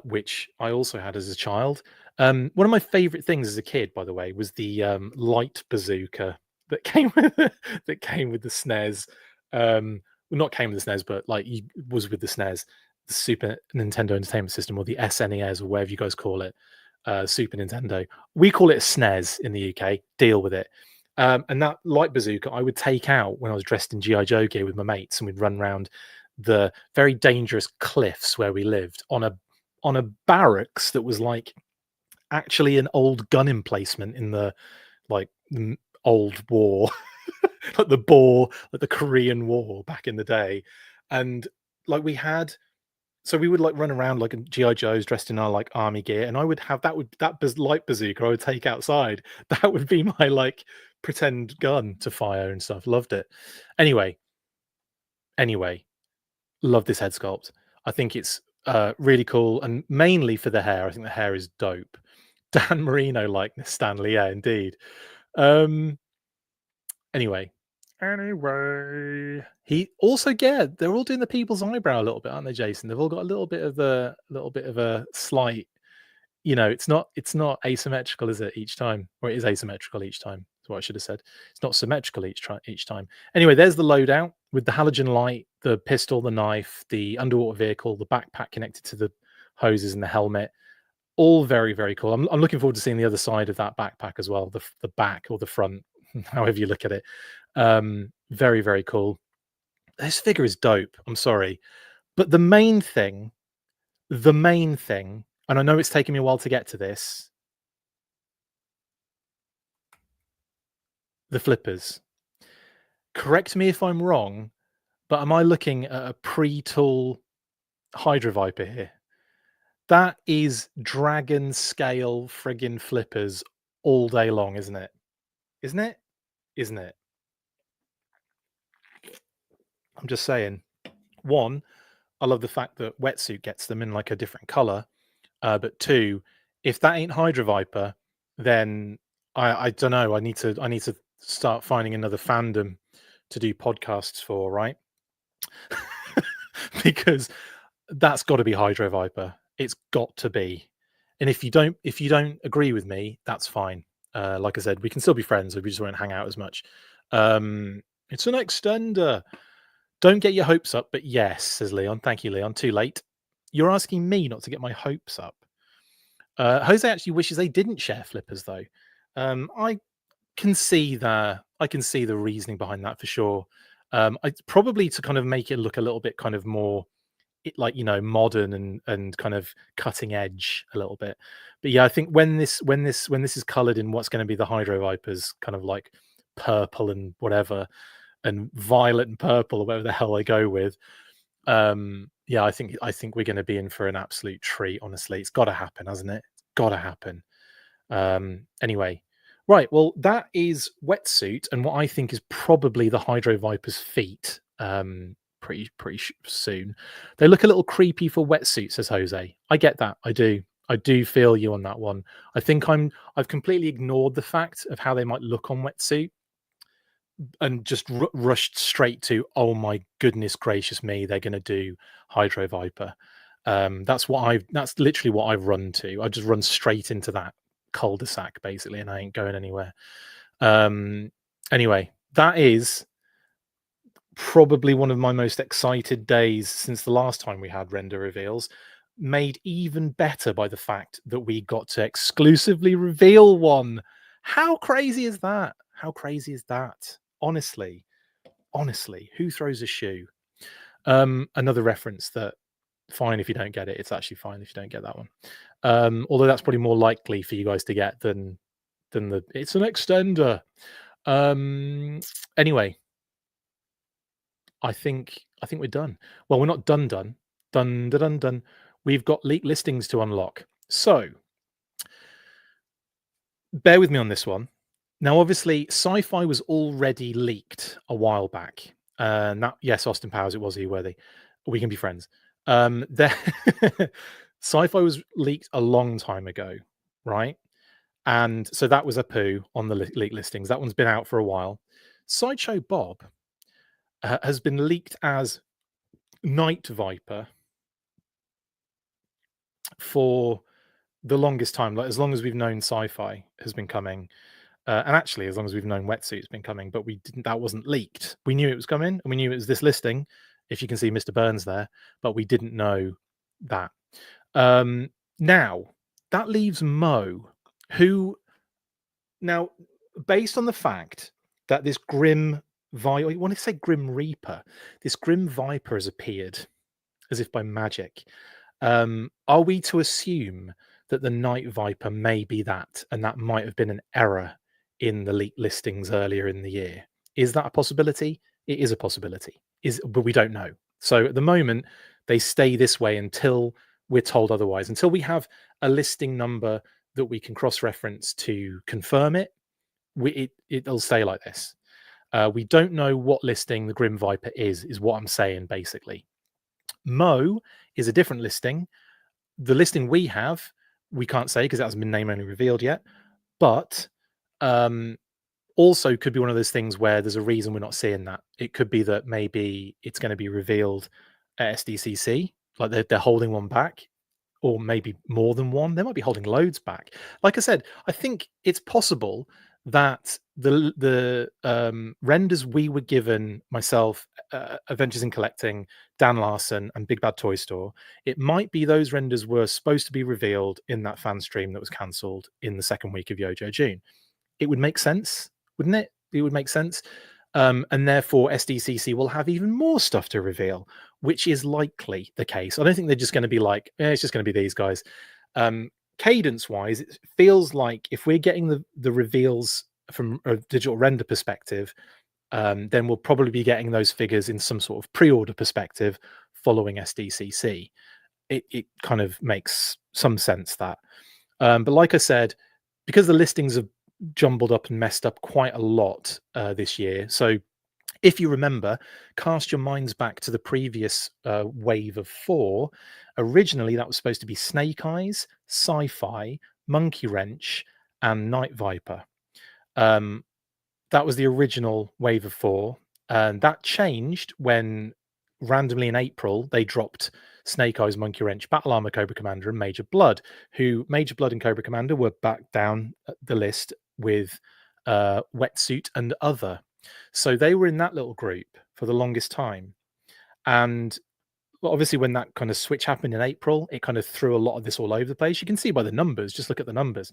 which I also had as a child. One of my favorite things as a kid, by the way, was the light bazooka that came with the SNES. Well, not came with the SNES, but like was with the SNES, the Super Nintendo Entertainment System, or the SNES, or whatever you guys call it. Super Nintendo. We call it a SNES in the UK. Deal with it. And that light bazooka I would take out when I was dressed in G.I. Joe gear with my mates, and we'd run around the very dangerous cliffs where we lived on a barracks that was like actually an old gun emplacement in the like old war, like the Korean War back in the day. And like we would like run around like GI Joes dressed in our like army gear, and I would have that light bazooka I would take outside. That would be my like pretend gun to fire and stuff. Loved it. Anyway, love this head sculpt. I think it's really cool, and mainly for the hair. I think the hair is dope. Dan Marino likeness, Stanley. Yeah, indeed. Um, anyway, he also, yeah, they're all doing the people's eyebrow a little bit, aren't they, Jason? They've all got a little bit of a slight, it's not asymmetrical, is it, each time? Or it is asymmetrical each time. That's what I should have said. It's not symmetrical each time. Anyway, there's the loadout with the halogen light, the pistol, the knife, the underwater vehicle, the backpack connected to the hoses and the helmet. All very, very cool. I'm looking forward to seeing the other side of that backpack as well, the back or the front, however you look at it. Very, very cool. This figure is dope. I'm sorry. But the main thing, and I know it's taken me a while to get to this, the flippers. Correct me if I'm wrong, but am I looking at a pre-tool Hydra Viper here? That is dragon scale friggin' flippers all day long, isn't it? Isn't it? Isn't it? I'm just saying. One, I love the fact that Wetsuit gets them in like a different color. But two, if that ain't Hydra Viper, then I don't know. I need to start finding another fandom to do podcasts for, right? Because that's got to be Hydra Viper. It's got to be. And if you don't agree with me, that's fine. Like I said, we can still be friends. We just won't hang out as much. It's an extender. Don't get your hopes up, but yes, says Leon. Thank you, Leon. Too late. You're asking me not to get my hopes up. Jose actually wishes they didn't share flippers, though. I can see the reasoning behind that for sure. It's probably to kind of make it look a little bit kind of more modern and kind of cutting edge a little bit. But yeah, I think when this is colored in what's going to be the Hydro Vipers, kind of like purple and whatever, and violet and purple or whatever the hell they go with, yeah, I think we're going to be in for an absolute treat. Honestly, it's got to happen, hasn't it? It's got to happen. Anyway, right. Well, that is Wetsuit, and what I think is probably the Hydro Viper's feet. Pretty soon. They look a little creepy for Wetsuit, says Jose. I get that. I do feel you on that one. I think I've completely ignored the fact of how they might look on Wetsuit and just rushed straight to, oh my goodness gracious me, they're going to do Hydro Viper. That's literally what I've run to. I just run straight into that cul-de-sac basically, and I ain't going anywhere. Anyway, that is probably one of my most excited days since the last time we had render reveals, made even better by the fact that we got to exclusively reveal one. How crazy is that? How crazy is that? Honestly, who throws a shoe? Another reference that, fine if you don't get it. It's actually fine if you don't get that one. Although that's probably more likely for you guys to get than the it's an extender. Anyway, I think we're done. Well, we're not done. We've got leaked listings to unlock. So bear with me on this one. Now, obviously, Sci-Fi was already leaked a while back. Yes, Austin Powers, it was E-worthy. We can be friends. Sci-Fi was leaked a long time ago, right? And so that was a poo on the leaked listings. That one's been out for a while. Sideshow Bob has been leaked as Night Viper for the longest time, like as long as we've known Sci-Fi has been coming. And actually, as long as we've known Wetsuit's been coming, but that wasn't leaked. We knew it was coming, and we knew it was this listing, if you can see Mr. Burns there, but we didn't know that. Now, that leaves Mo, who, now, based on the fact that this Grim Viper, I want to say Grim Reaper, this Grim Viper has appeared as if by magic. Are we to assume that the Night Viper may be that, and that might have been an error in the leaked listings earlier in the year? Is that a possibility? It is a possibility, but we don't know. So at the moment, they stay this way until we're told otherwise. Until we have a listing number that we can cross-reference to confirm it, it'll stay like this. We don't know what listing the Grim Viper is what I'm saying, basically. Mo is a different listing. The listing we have we can't say because it hasn't been name only revealed yet. But also could be one of those things where there's a reason we're not seeing that. It could be that maybe it's going to be revealed at SDCC, like they're holding one back, or maybe more than one. They might be holding loads back. Like I said, I think it's possible that the renders we were given, myself, Adventures in Collecting, Dan Larson, and Big Bad Toy Store, it might be those renders were supposed to be revealed in that fan stream that was cancelled in the second week of Yojo June. It would make sense, wouldn't it? It would make sense. And therefore, SDCC will have even more stuff to reveal, which is likely the case. I don't think they're just going to be like, it's just going to be these guys. Cadence-wise, it feels like if we're getting the reveals from a digital render perspective, then we'll probably be getting those figures in some sort of pre-order perspective following SDCC. It kind of makes some sense that. But like I said, because the listings have jumbled up and messed up quite a lot this year. So if you remember, cast your minds back to the previous wave of 4. Originally, that was supposed to be Snake Eyes, Sci-Fi, Monkey Wrench, and Night Viper. That was the original wave of 4. And that changed when randomly in April, they dropped Snake Eyes, Monkey Wrench, Battle Armor, Cobra Commander, and Major Blood, who Major Blood and Cobra Commander were back down the list with Wetsuit and Other. So they were in that little group for the longest time. And obviously when that kind of switch happened in April, it kind of threw a lot of this all over the place. You can see by the numbers, just look at the numbers,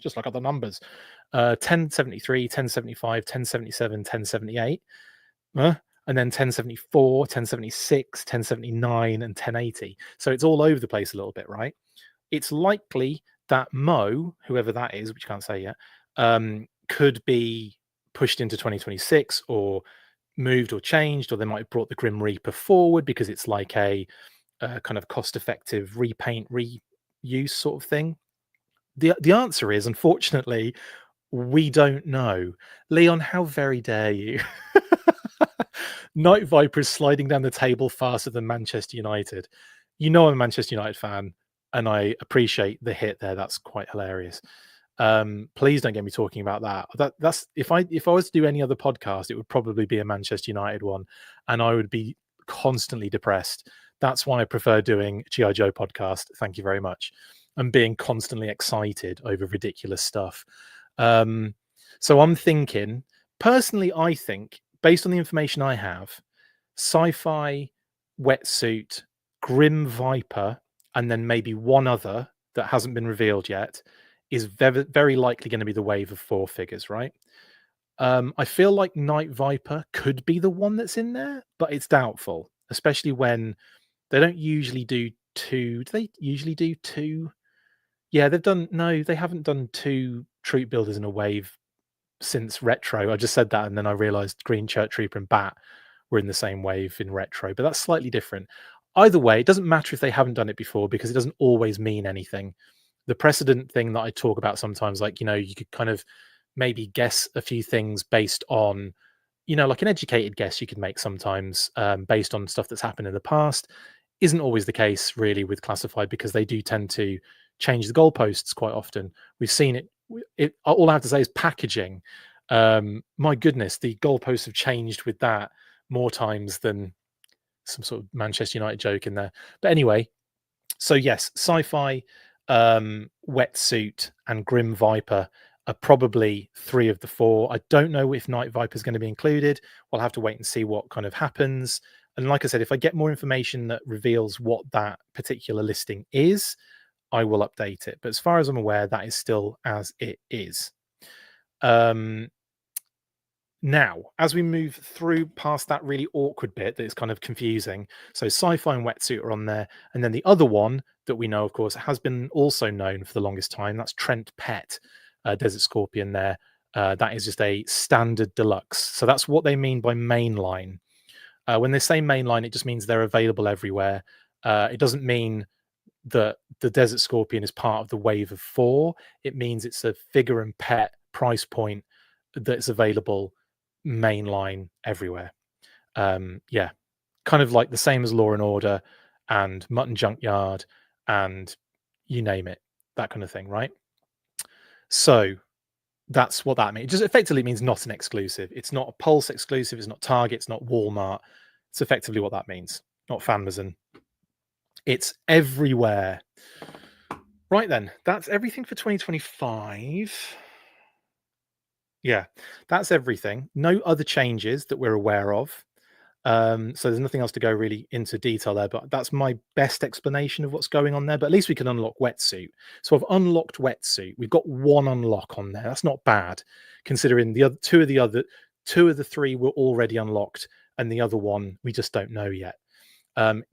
1073, 1075, 1077, 1078. And then 1074, 1076, 1079, and 1080. So it's all over the place a little bit, right? It's likely that Mo, whoever that is, which I can't say yet, could be pushed into 2026 or moved or changed, or they might have brought the Grim Reaper forward because it's like a kind of cost-effective repaint, reuse sort of thing. The answer is, unfortunately, we don't know. Leon, how very dare you? Night Viper is sliding down the table faster than Manchester United. You know I'm a Manchester United fan, and I appreciate the hit there. That's quite hilarious. Please don't get me talking about that. That's if I was to do any other podcast, it would probably be a Manchester United one, and I would be constantly depressed. That's why I prefer doing G.I. Joe podcast. Thank you very much. And being constantly excited over ridiculous stuff. So I'm thinking, personally, I think, based on the information I have, Sci-Fi, Wetsuit, Grim Viper, and then maybe one other that hasn't been revealed yet is very, very likely going to be the wave of 4 figures, right? I feel like Night Viper could be the one that's in there, but it's doubtful, especially when they don't usually do 2. Do they usually do 2? Yeah, they haven't done 2 troop builders in a wave since Retro. I just said that, and then I realized Green Church Trooper and Bat were in the same wave in Retro, but that's slightly different. Either way, it doesn't matter if they haven't done it before because it doesn't always mean anything. The precedent thing that I talk about sometimes, like, you could kind of maybe guess a few things based on, like an educated guess you could make sometimes based on stuff that's happened in the past, isn't always the case really with Classified because they do tend to change the goalposts quite often. We've seen it. All I have to say is packaging. My goodness, the goalposts have changed with that more times than some sort of Manchester United joke in there. But anyway, so yes, Sci-Fi, Wetsuit, and Grim Viper are probably 3 of the 4. I don't know if Night Viper is going to be included. We'll have to wait and see what kind of happens. And like I said, if I get more information that reveals what that particular listing is, I will update it. But as far as I'm aware, that is still as it is. Now, as we move through past that really awkward bit that is kind of confusing, so Sci-Fi and Wetsuit are on there, and then the other one that we know, of course, has been also known for the longest time, that's Trent Pet, Desert Scorpion there. That is just a standard deluxe. So that's what they mean by mainline. When they say mainline, it just means they're available everywhere. It doesn't mean that the Desert Scorpion is part of the wave of 4. It means it's a figure and pet price point that's available mainline everywhere. Yeah, kind of like the same as Law and Order and Mutton Junkyard and you name it. that kind of thing, right? So that's what that means. It just effectively means not an exclusive. It's not a Pulse exclusive. It's not Target. It's not Walmart. It's effectively what that means. Not Fanmazon. It's everywhere. Right then, that's everything for 2025. Yeah, that's everything. No other changes that we're aware of. So there's nothing else to go really into detail there, but that's my best explanation of what's going on there. But at least we can unlock Wetsuit. So I've unlocked Wetsuit. We've got one unlock on there. That's not bad, considering the other two of the three were already unlocked, and the other one we just don't know yet.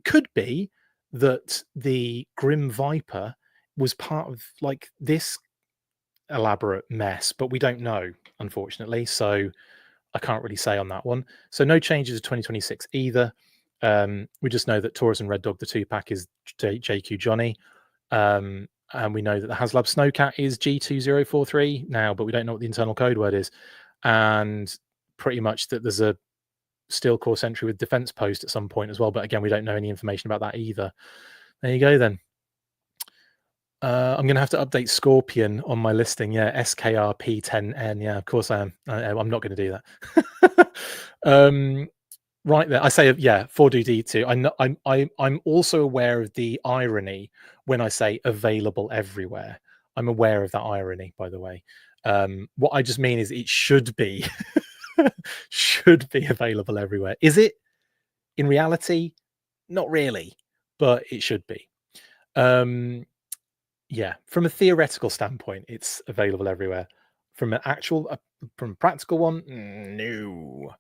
Could be that the Grim Viper was part of like this elaborate mess, but we don't know, unfortunately. So I can't really say on that one. So no changes to 2026 either. We just know that Taurus and Red Dog, the 2-pack, is JQ Johnny. And we know that the HasLab Snowcat is G2043 now, but we don't know what the internal code word is. And pretty much that there's a Steel Core Sentry with Defense Post at some point as well. But again, we don't know any information about that either. There you go then. I'm going to have to update Scorpion on my listing. Yeah, SKRP10N. Yeah, of course I am. I'm not going to do that. Right there, I say yeah. 4D2. I'm also aware of the irony when I say available everywhere. I'm aware of that irony, by the way. What I just mean is it should be should be available everywhere. Is it? In reality, not really, but it should be. Yeah, from a theoretical standpoint, it's available everywhere. From an actual, from a practical one, no.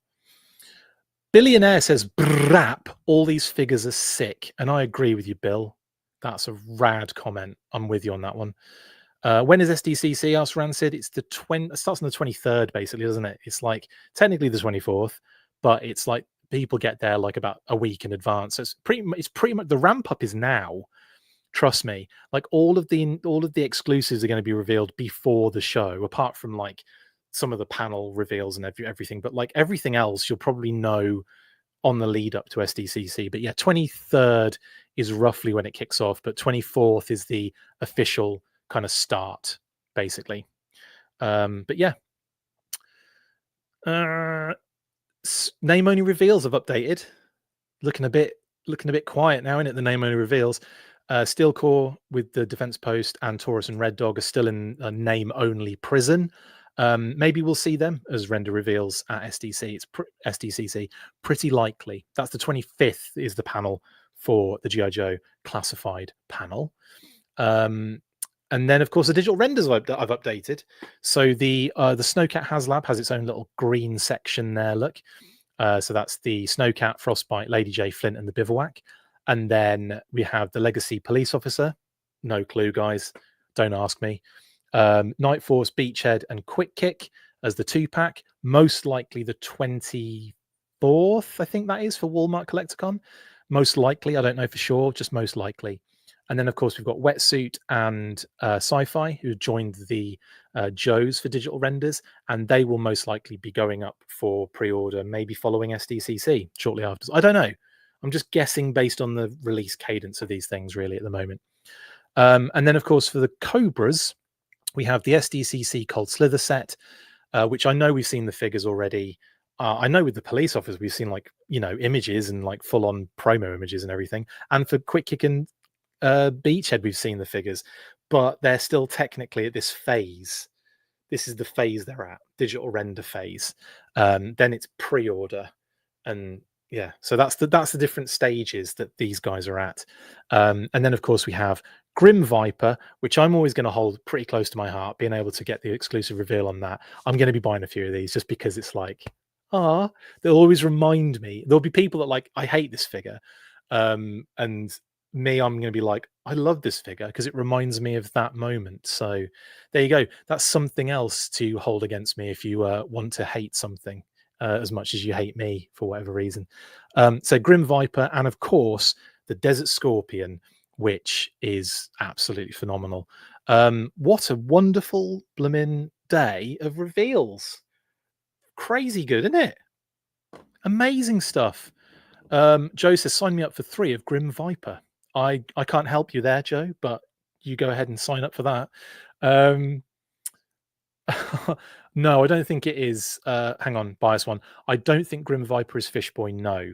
Billionaire says, "Brap, all these figures are sick," and I agree with you, Bill. That's a rad comment. I'm with you on that one. When is SDCC? Asked Rancid. It's the it starts on the 23rd, basically, doesn't it? It's like technically the 24th, but it's like people get there like about a week in advance. So it's pretty much the ramp up is now. Trust me, like all of the exclusives are going to be revealed before the show, apart from like some of the panel reveals and everything. But like everything else, you'll probably know on the lead up to SDCC. But yeah, 23rd is roughly when it kicks off, but 24th is the official kind of start, basically. But yeah, name only reveals have updated. Looking a bit quiet now, isn't it? The name only reveals. Steel Core with the Defense Post and Taurus and Red Dog are still in a name only prison. Maybe we'll see them as render reveals at SDCC. Pretty likely. That's the 25th is the panel for the G.I. Joe classified panel. And then, of course, the digital renders I've updated. So the Snowcat HasLab has its own little green section there. Look. So that's the Snowcat, Frostbite, Lady J, Flint, and the Bivouac. And then we have the Legacy Police Officer. No clue, guys. Don't ask me. Night Force, Beachhead, and Quick Kick as the 2-pack. Most likely the 24th, I think that is, for Walmart Collecticon. Most likely. I don't know for sure. Just most likely. And then, of course, we've got Wetsuit and Sci-Fi, who joined the Joes for digital renders, and they will most likely be going up for pre-order, maybe following SDCC shortly after. I don't know. I'm just guessing based on the release cadence of these things, really, at the moment. And then, of course, for the Cobras, we have the SDCC Cold Slither set, which I know we've seen the figures already. I know with the police officers, we've seen like, images and like full-on promo images and everything. And for Quick Kick and Beachhead, we've seen the figures, but they're still technically at this phase. This is the phase they're at, digital render phase. Then it's pre-order, and yeah, so that's the different stages that these guys are at. And then, of course, we have Grim Viper, which I'm always going to hold pretty close to my heart, being able to get the exclusive reveal on that. I'm going to be buying a few of these just because it's like, they'll always remind me. There'll be people that like, I hate this figure. And me, I'm going to be like, I love this figure because it reminds me of that moment. So there you go. That's something else to hold against me if you want to hate something as much as you hate me for whatever reason. So Grim Viper, and of course the Desert Scorpion, which is absolutely phenomenal. What a wonderful blooming day of reveals. Crazy good, isn't it? Amazing stuff. Joe says, sign me up for 3 of Grim Viper. I can't help you there, Joe, but you go ahead and sign up for that. No, I don't think it is. Hang on, bias one. I don't think Grim Viper is Fishboy. No,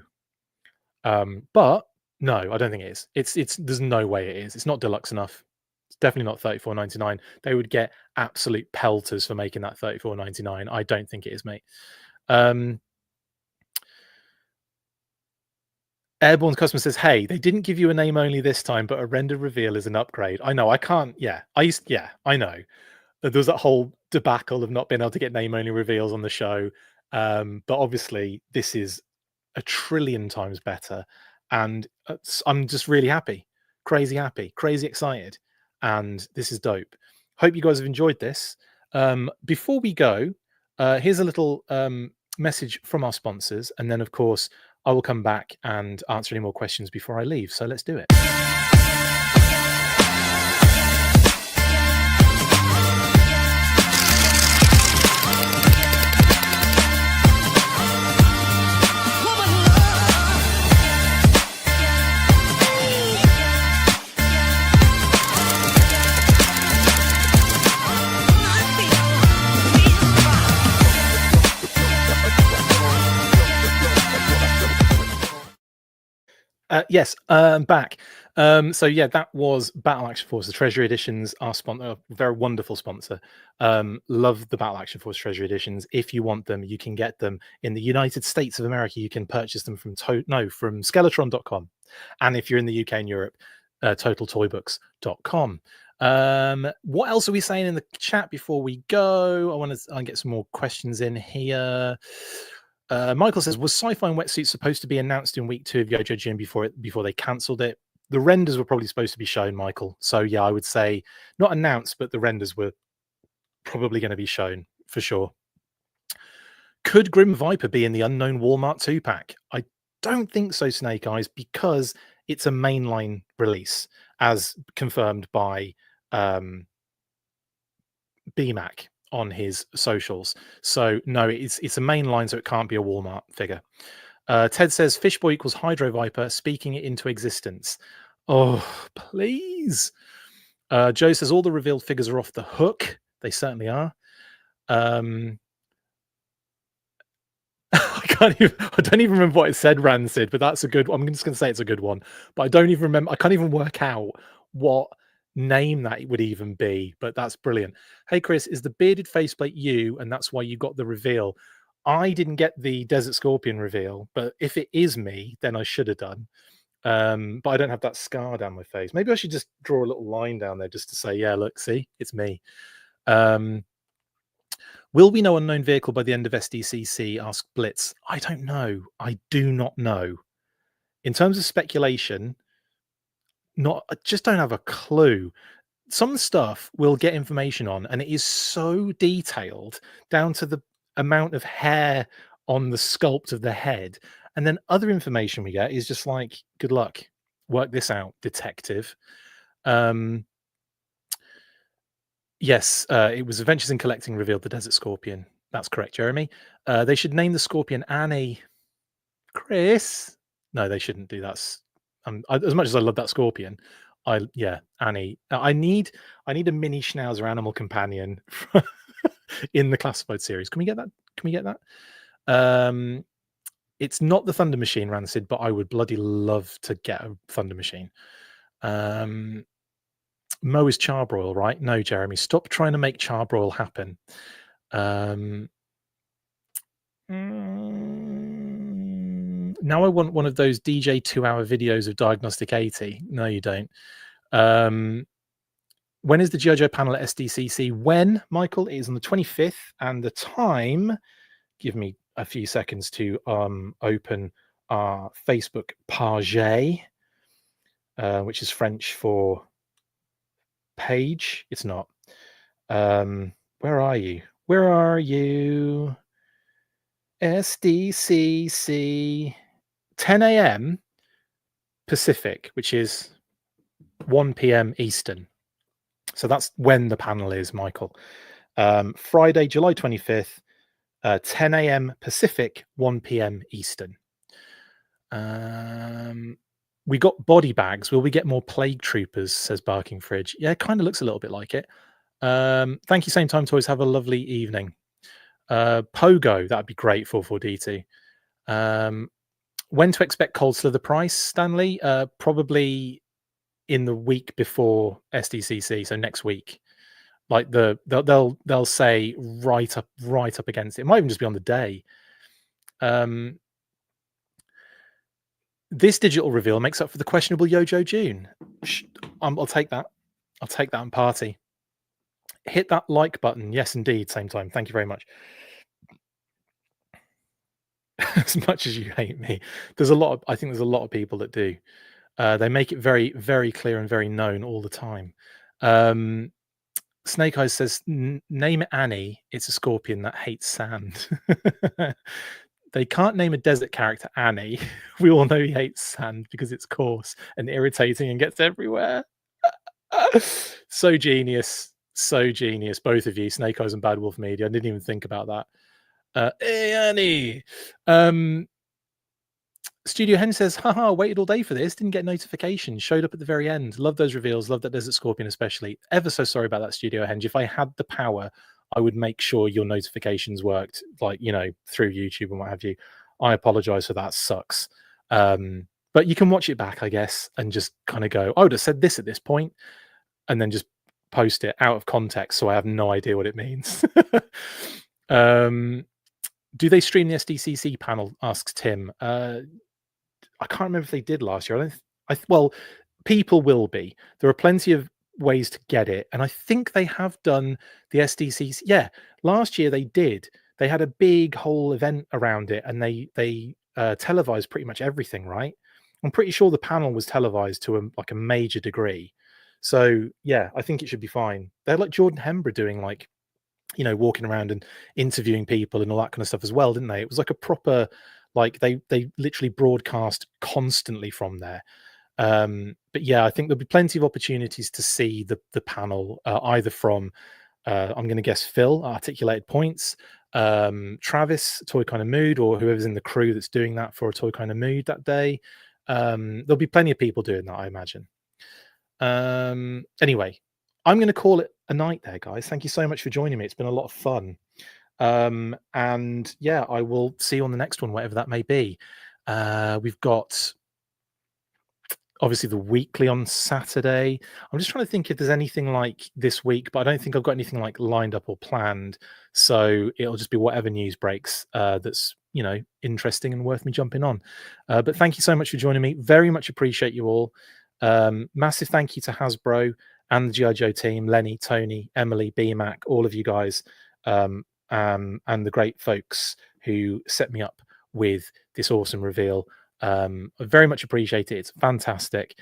but no, I don't think it is. It's. There's no way it is. It's not deluxe enough. It's definitely not $34.99. They would get absolute pelters for making that $34.99. I don't think it is, mate. Airborne customer says, "Hey, they didn't give you a name only this time, but a rendered reveal is an upgrade." I know. I can't. Yeah, Yeah, I know. There was that whole debacle of not being able to get name only reveals on the show, but obviously this is a trillion times better, and I'm just really happy, crazy happy, crazy excited, and this is dope. Hope you guys have enjoyed this. Before we go, here's a little message from our sponsors, and then of course I will come back and answer any more questions before I leave. So let's do it. Yes, back. So yeah, that was Battle Action Force, the Treasury Editions, our sponsor, very wonderful sponsor. Love the Battle Action Force Treasury Editions. If you want them, you can get them in the United States of America. You can purchase them from from Skeletron.com, and if you're in the UK and Europe, TotalToyBooks.com. What else are we saying in the chat before we go? I want to get some more questions in here. Michael says, was Sci-Fi and Wetsuit supposed to be announced in week 2 of Yojo Jim before they cancelled it? The renders were probably supposed to be shown, Michael. So yeah, I would say not announced, but the renders were probably going to be shown for sure. Could Grim Viper be in the Unknown Walmart 2-pack? I don't think so, Snake Eyes, because it's a mainline release, as confirmed by BMAC on his socials. So no, it's a mainline, so it can't be a Walmart figure. Ted says Fishboy equals Hydro Viper, speaking it into existence. Oh, please. Joe says all the revealed figures are off the hook. They certainly are. I don't even remember what it said, Rancid, but that's a good one. I'm just going to say it's a good one, but I don't even remember. I can't even work out what name that it would even be, but that's brilliant. Hey Chris, is the bearded faceplate you, and that's why you got the reveal? I didn't get the Desert Scorpion reveal, but if it is me, then I should have done. But I don't have that scar down my face. Maybe I should just draw a little line down there just to say, yeah, look, see, it's me. Will we know unknown vehicle by the end of SDCC? Asked Blitz. I don't know. I do not know. In terms of speculation, I just don't have a clue. Some stuff we'll get information on, and it is so detailed down to the amount of hair on the sculpt of the head. And then other information we get is just like, good luck, work this out, detective. Yes, it was Adventures in Collecting revealed the Desert Scorpion. That's correct, Jeremy. They should name the Scorpion Annie. Chris? No, they shouldn't do that. As much as I love that Scorpion, Annie. I need a mini Schnauzer animal companion in the classified series. Can we get that? Can we get that? It's not the Thunder Machine, Rancid, but I would bloody love to get a Thunder Machine. Mo is Charbroil, right? No, Jeremy, stop trying to make Charbroil happen. Now I want one of those DJ 2-hour videos of Diagnostic 80. No, you don't. When is the JoJo panel at SDCC? When, Michael? It is on the 25th, and the time, give me a few seconds to open our Facebook page, which is French for page. It's not. Where are you? Where are you? SDCC 10 a.m. Pacific, which is 1 p.m. Eastern. So that's when the panel is, Michael. Friday, July 25th, 10 a.m. Pacific, 1 p.m. Eastern. We got body bags. Will we get more plague troopers? Says Barking Fridge. Yeah, it kind of looks a little bit like it. Thank you, Same Time Toys. Have a lovely evening. Pogo, that'd be great. 44DT. When to expect Cold Slither price, Stanley? Probably in the week before SDCC, so next week. Like they'll say right up against it. It might even just be on the day. This digital reveal makes up for the questionable Yojo June. I'll take that. I'll take that and party. Hit that like button. Yes, indeed. Same time. Thank you very much. As much as you hate me, I think there's a lot of people that do. They make it very, very clear and very known all the time. Snake Eyes says, name it Annie. It's a scorpion that hates sand. They can't name a desert character Annie. We all know he hates sand because it's coarse and irritating and gets everywhere. So genius. So genius. Both of you, Snake Eyes and Bad Wolf Media. I didn't even think about that. Hey, Annie. Studio Hen says, haha, waited all day for this, didn't get notifications, showed up at the very end. Love those reveals, love that Desert Scorpion especially. Ever so sorry about that, Studio Henge. If I had the power, I would make sure your notifications worked, like, you know, through YouTube and what have you. I apologize for that, sucks. But you can watch it back, I guess, and just kind of go, I would have said this at this point, and then just post it out of context so I have no idea what it means. Do they stream the SDCC panel, asks Tim. I can't remember if they did last year. Well, people will be. There are plenty of ways to get it, and I think they have done the SDCC. Yeah, last year they did. They had a big whole event around it, and they televised pretty much everything. Right? I'm pretty sure the panel was televised to a major degree. So yeah, I think it should be fine. They're like Jordan Hembra doing, like, you know, walking around and interviewing people and all that kind of stuff as well, didn't they? It was like a proper, like, they literally broadcast constantly from there. But yeah, I think there'll be plenty of opportunities to see the panel, either from I'm going to guess Phil, Articulated Points, Travis, Toy Kind of Mood, or whoever's in the crew that's doing that for a Toy Kind of Mood that day. There'll be plenty of people doing that, I imagine. Anyway, I'm going to call it a night there, guys. Thank you so much for joining me. It's been a lot of fun. And yeah, I will see you on the next one, whatever that may be. We've got obviously the weekly on Saturday. I'm just trying to think if there's anything like this week, but I don't think I've got anything like lined up or planned. So it'll just be whatever news breaks that's, you know, interesting and worth me jumping on. But thank you so much for joining me. Very much appreciate you all. Massive thank you to Hasbro and the G.I. Joe team, Lenny, Tony, Emily, BMAC, all of you guys, and the great folks who set me up with this awesome reveal. I very much appreciate it. It's fantastic.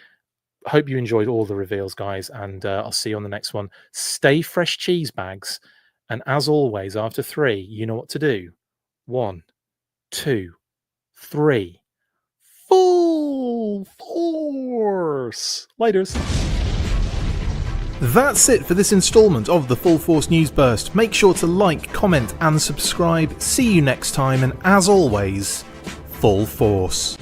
I hope you enjoyed all the reveals, guys, and I'll see you on the next one. Stay fresh, cheese bags. And as always, after 3, you know what to do. 1, 2, 3. Full force. Laters. That's it for this installment of the Full Force News Burst. Make sure to like, comment and subscribe. See you next time, and as always, full force.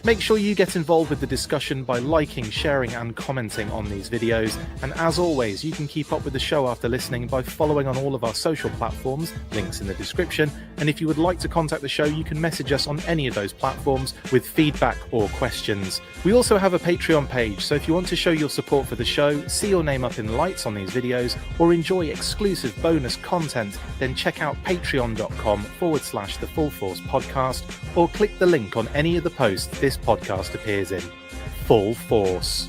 Make sure you get involved with the discussion by liking, sharing and commenting on these videos. And as always, you can keep up with the show after listening by following on all of our social platforms, links in the description. And if you would like to contact the show, you can message us on any of those platforms with feedback or questions. We also have a Patreon page, so if you want to show your support for the show, see your name up in lights on these videos, or enjoy exclusive bonus content, then check out patreon.com/The Full Force Podcast, or click the link on any of the posts this podcast appears in. Full force.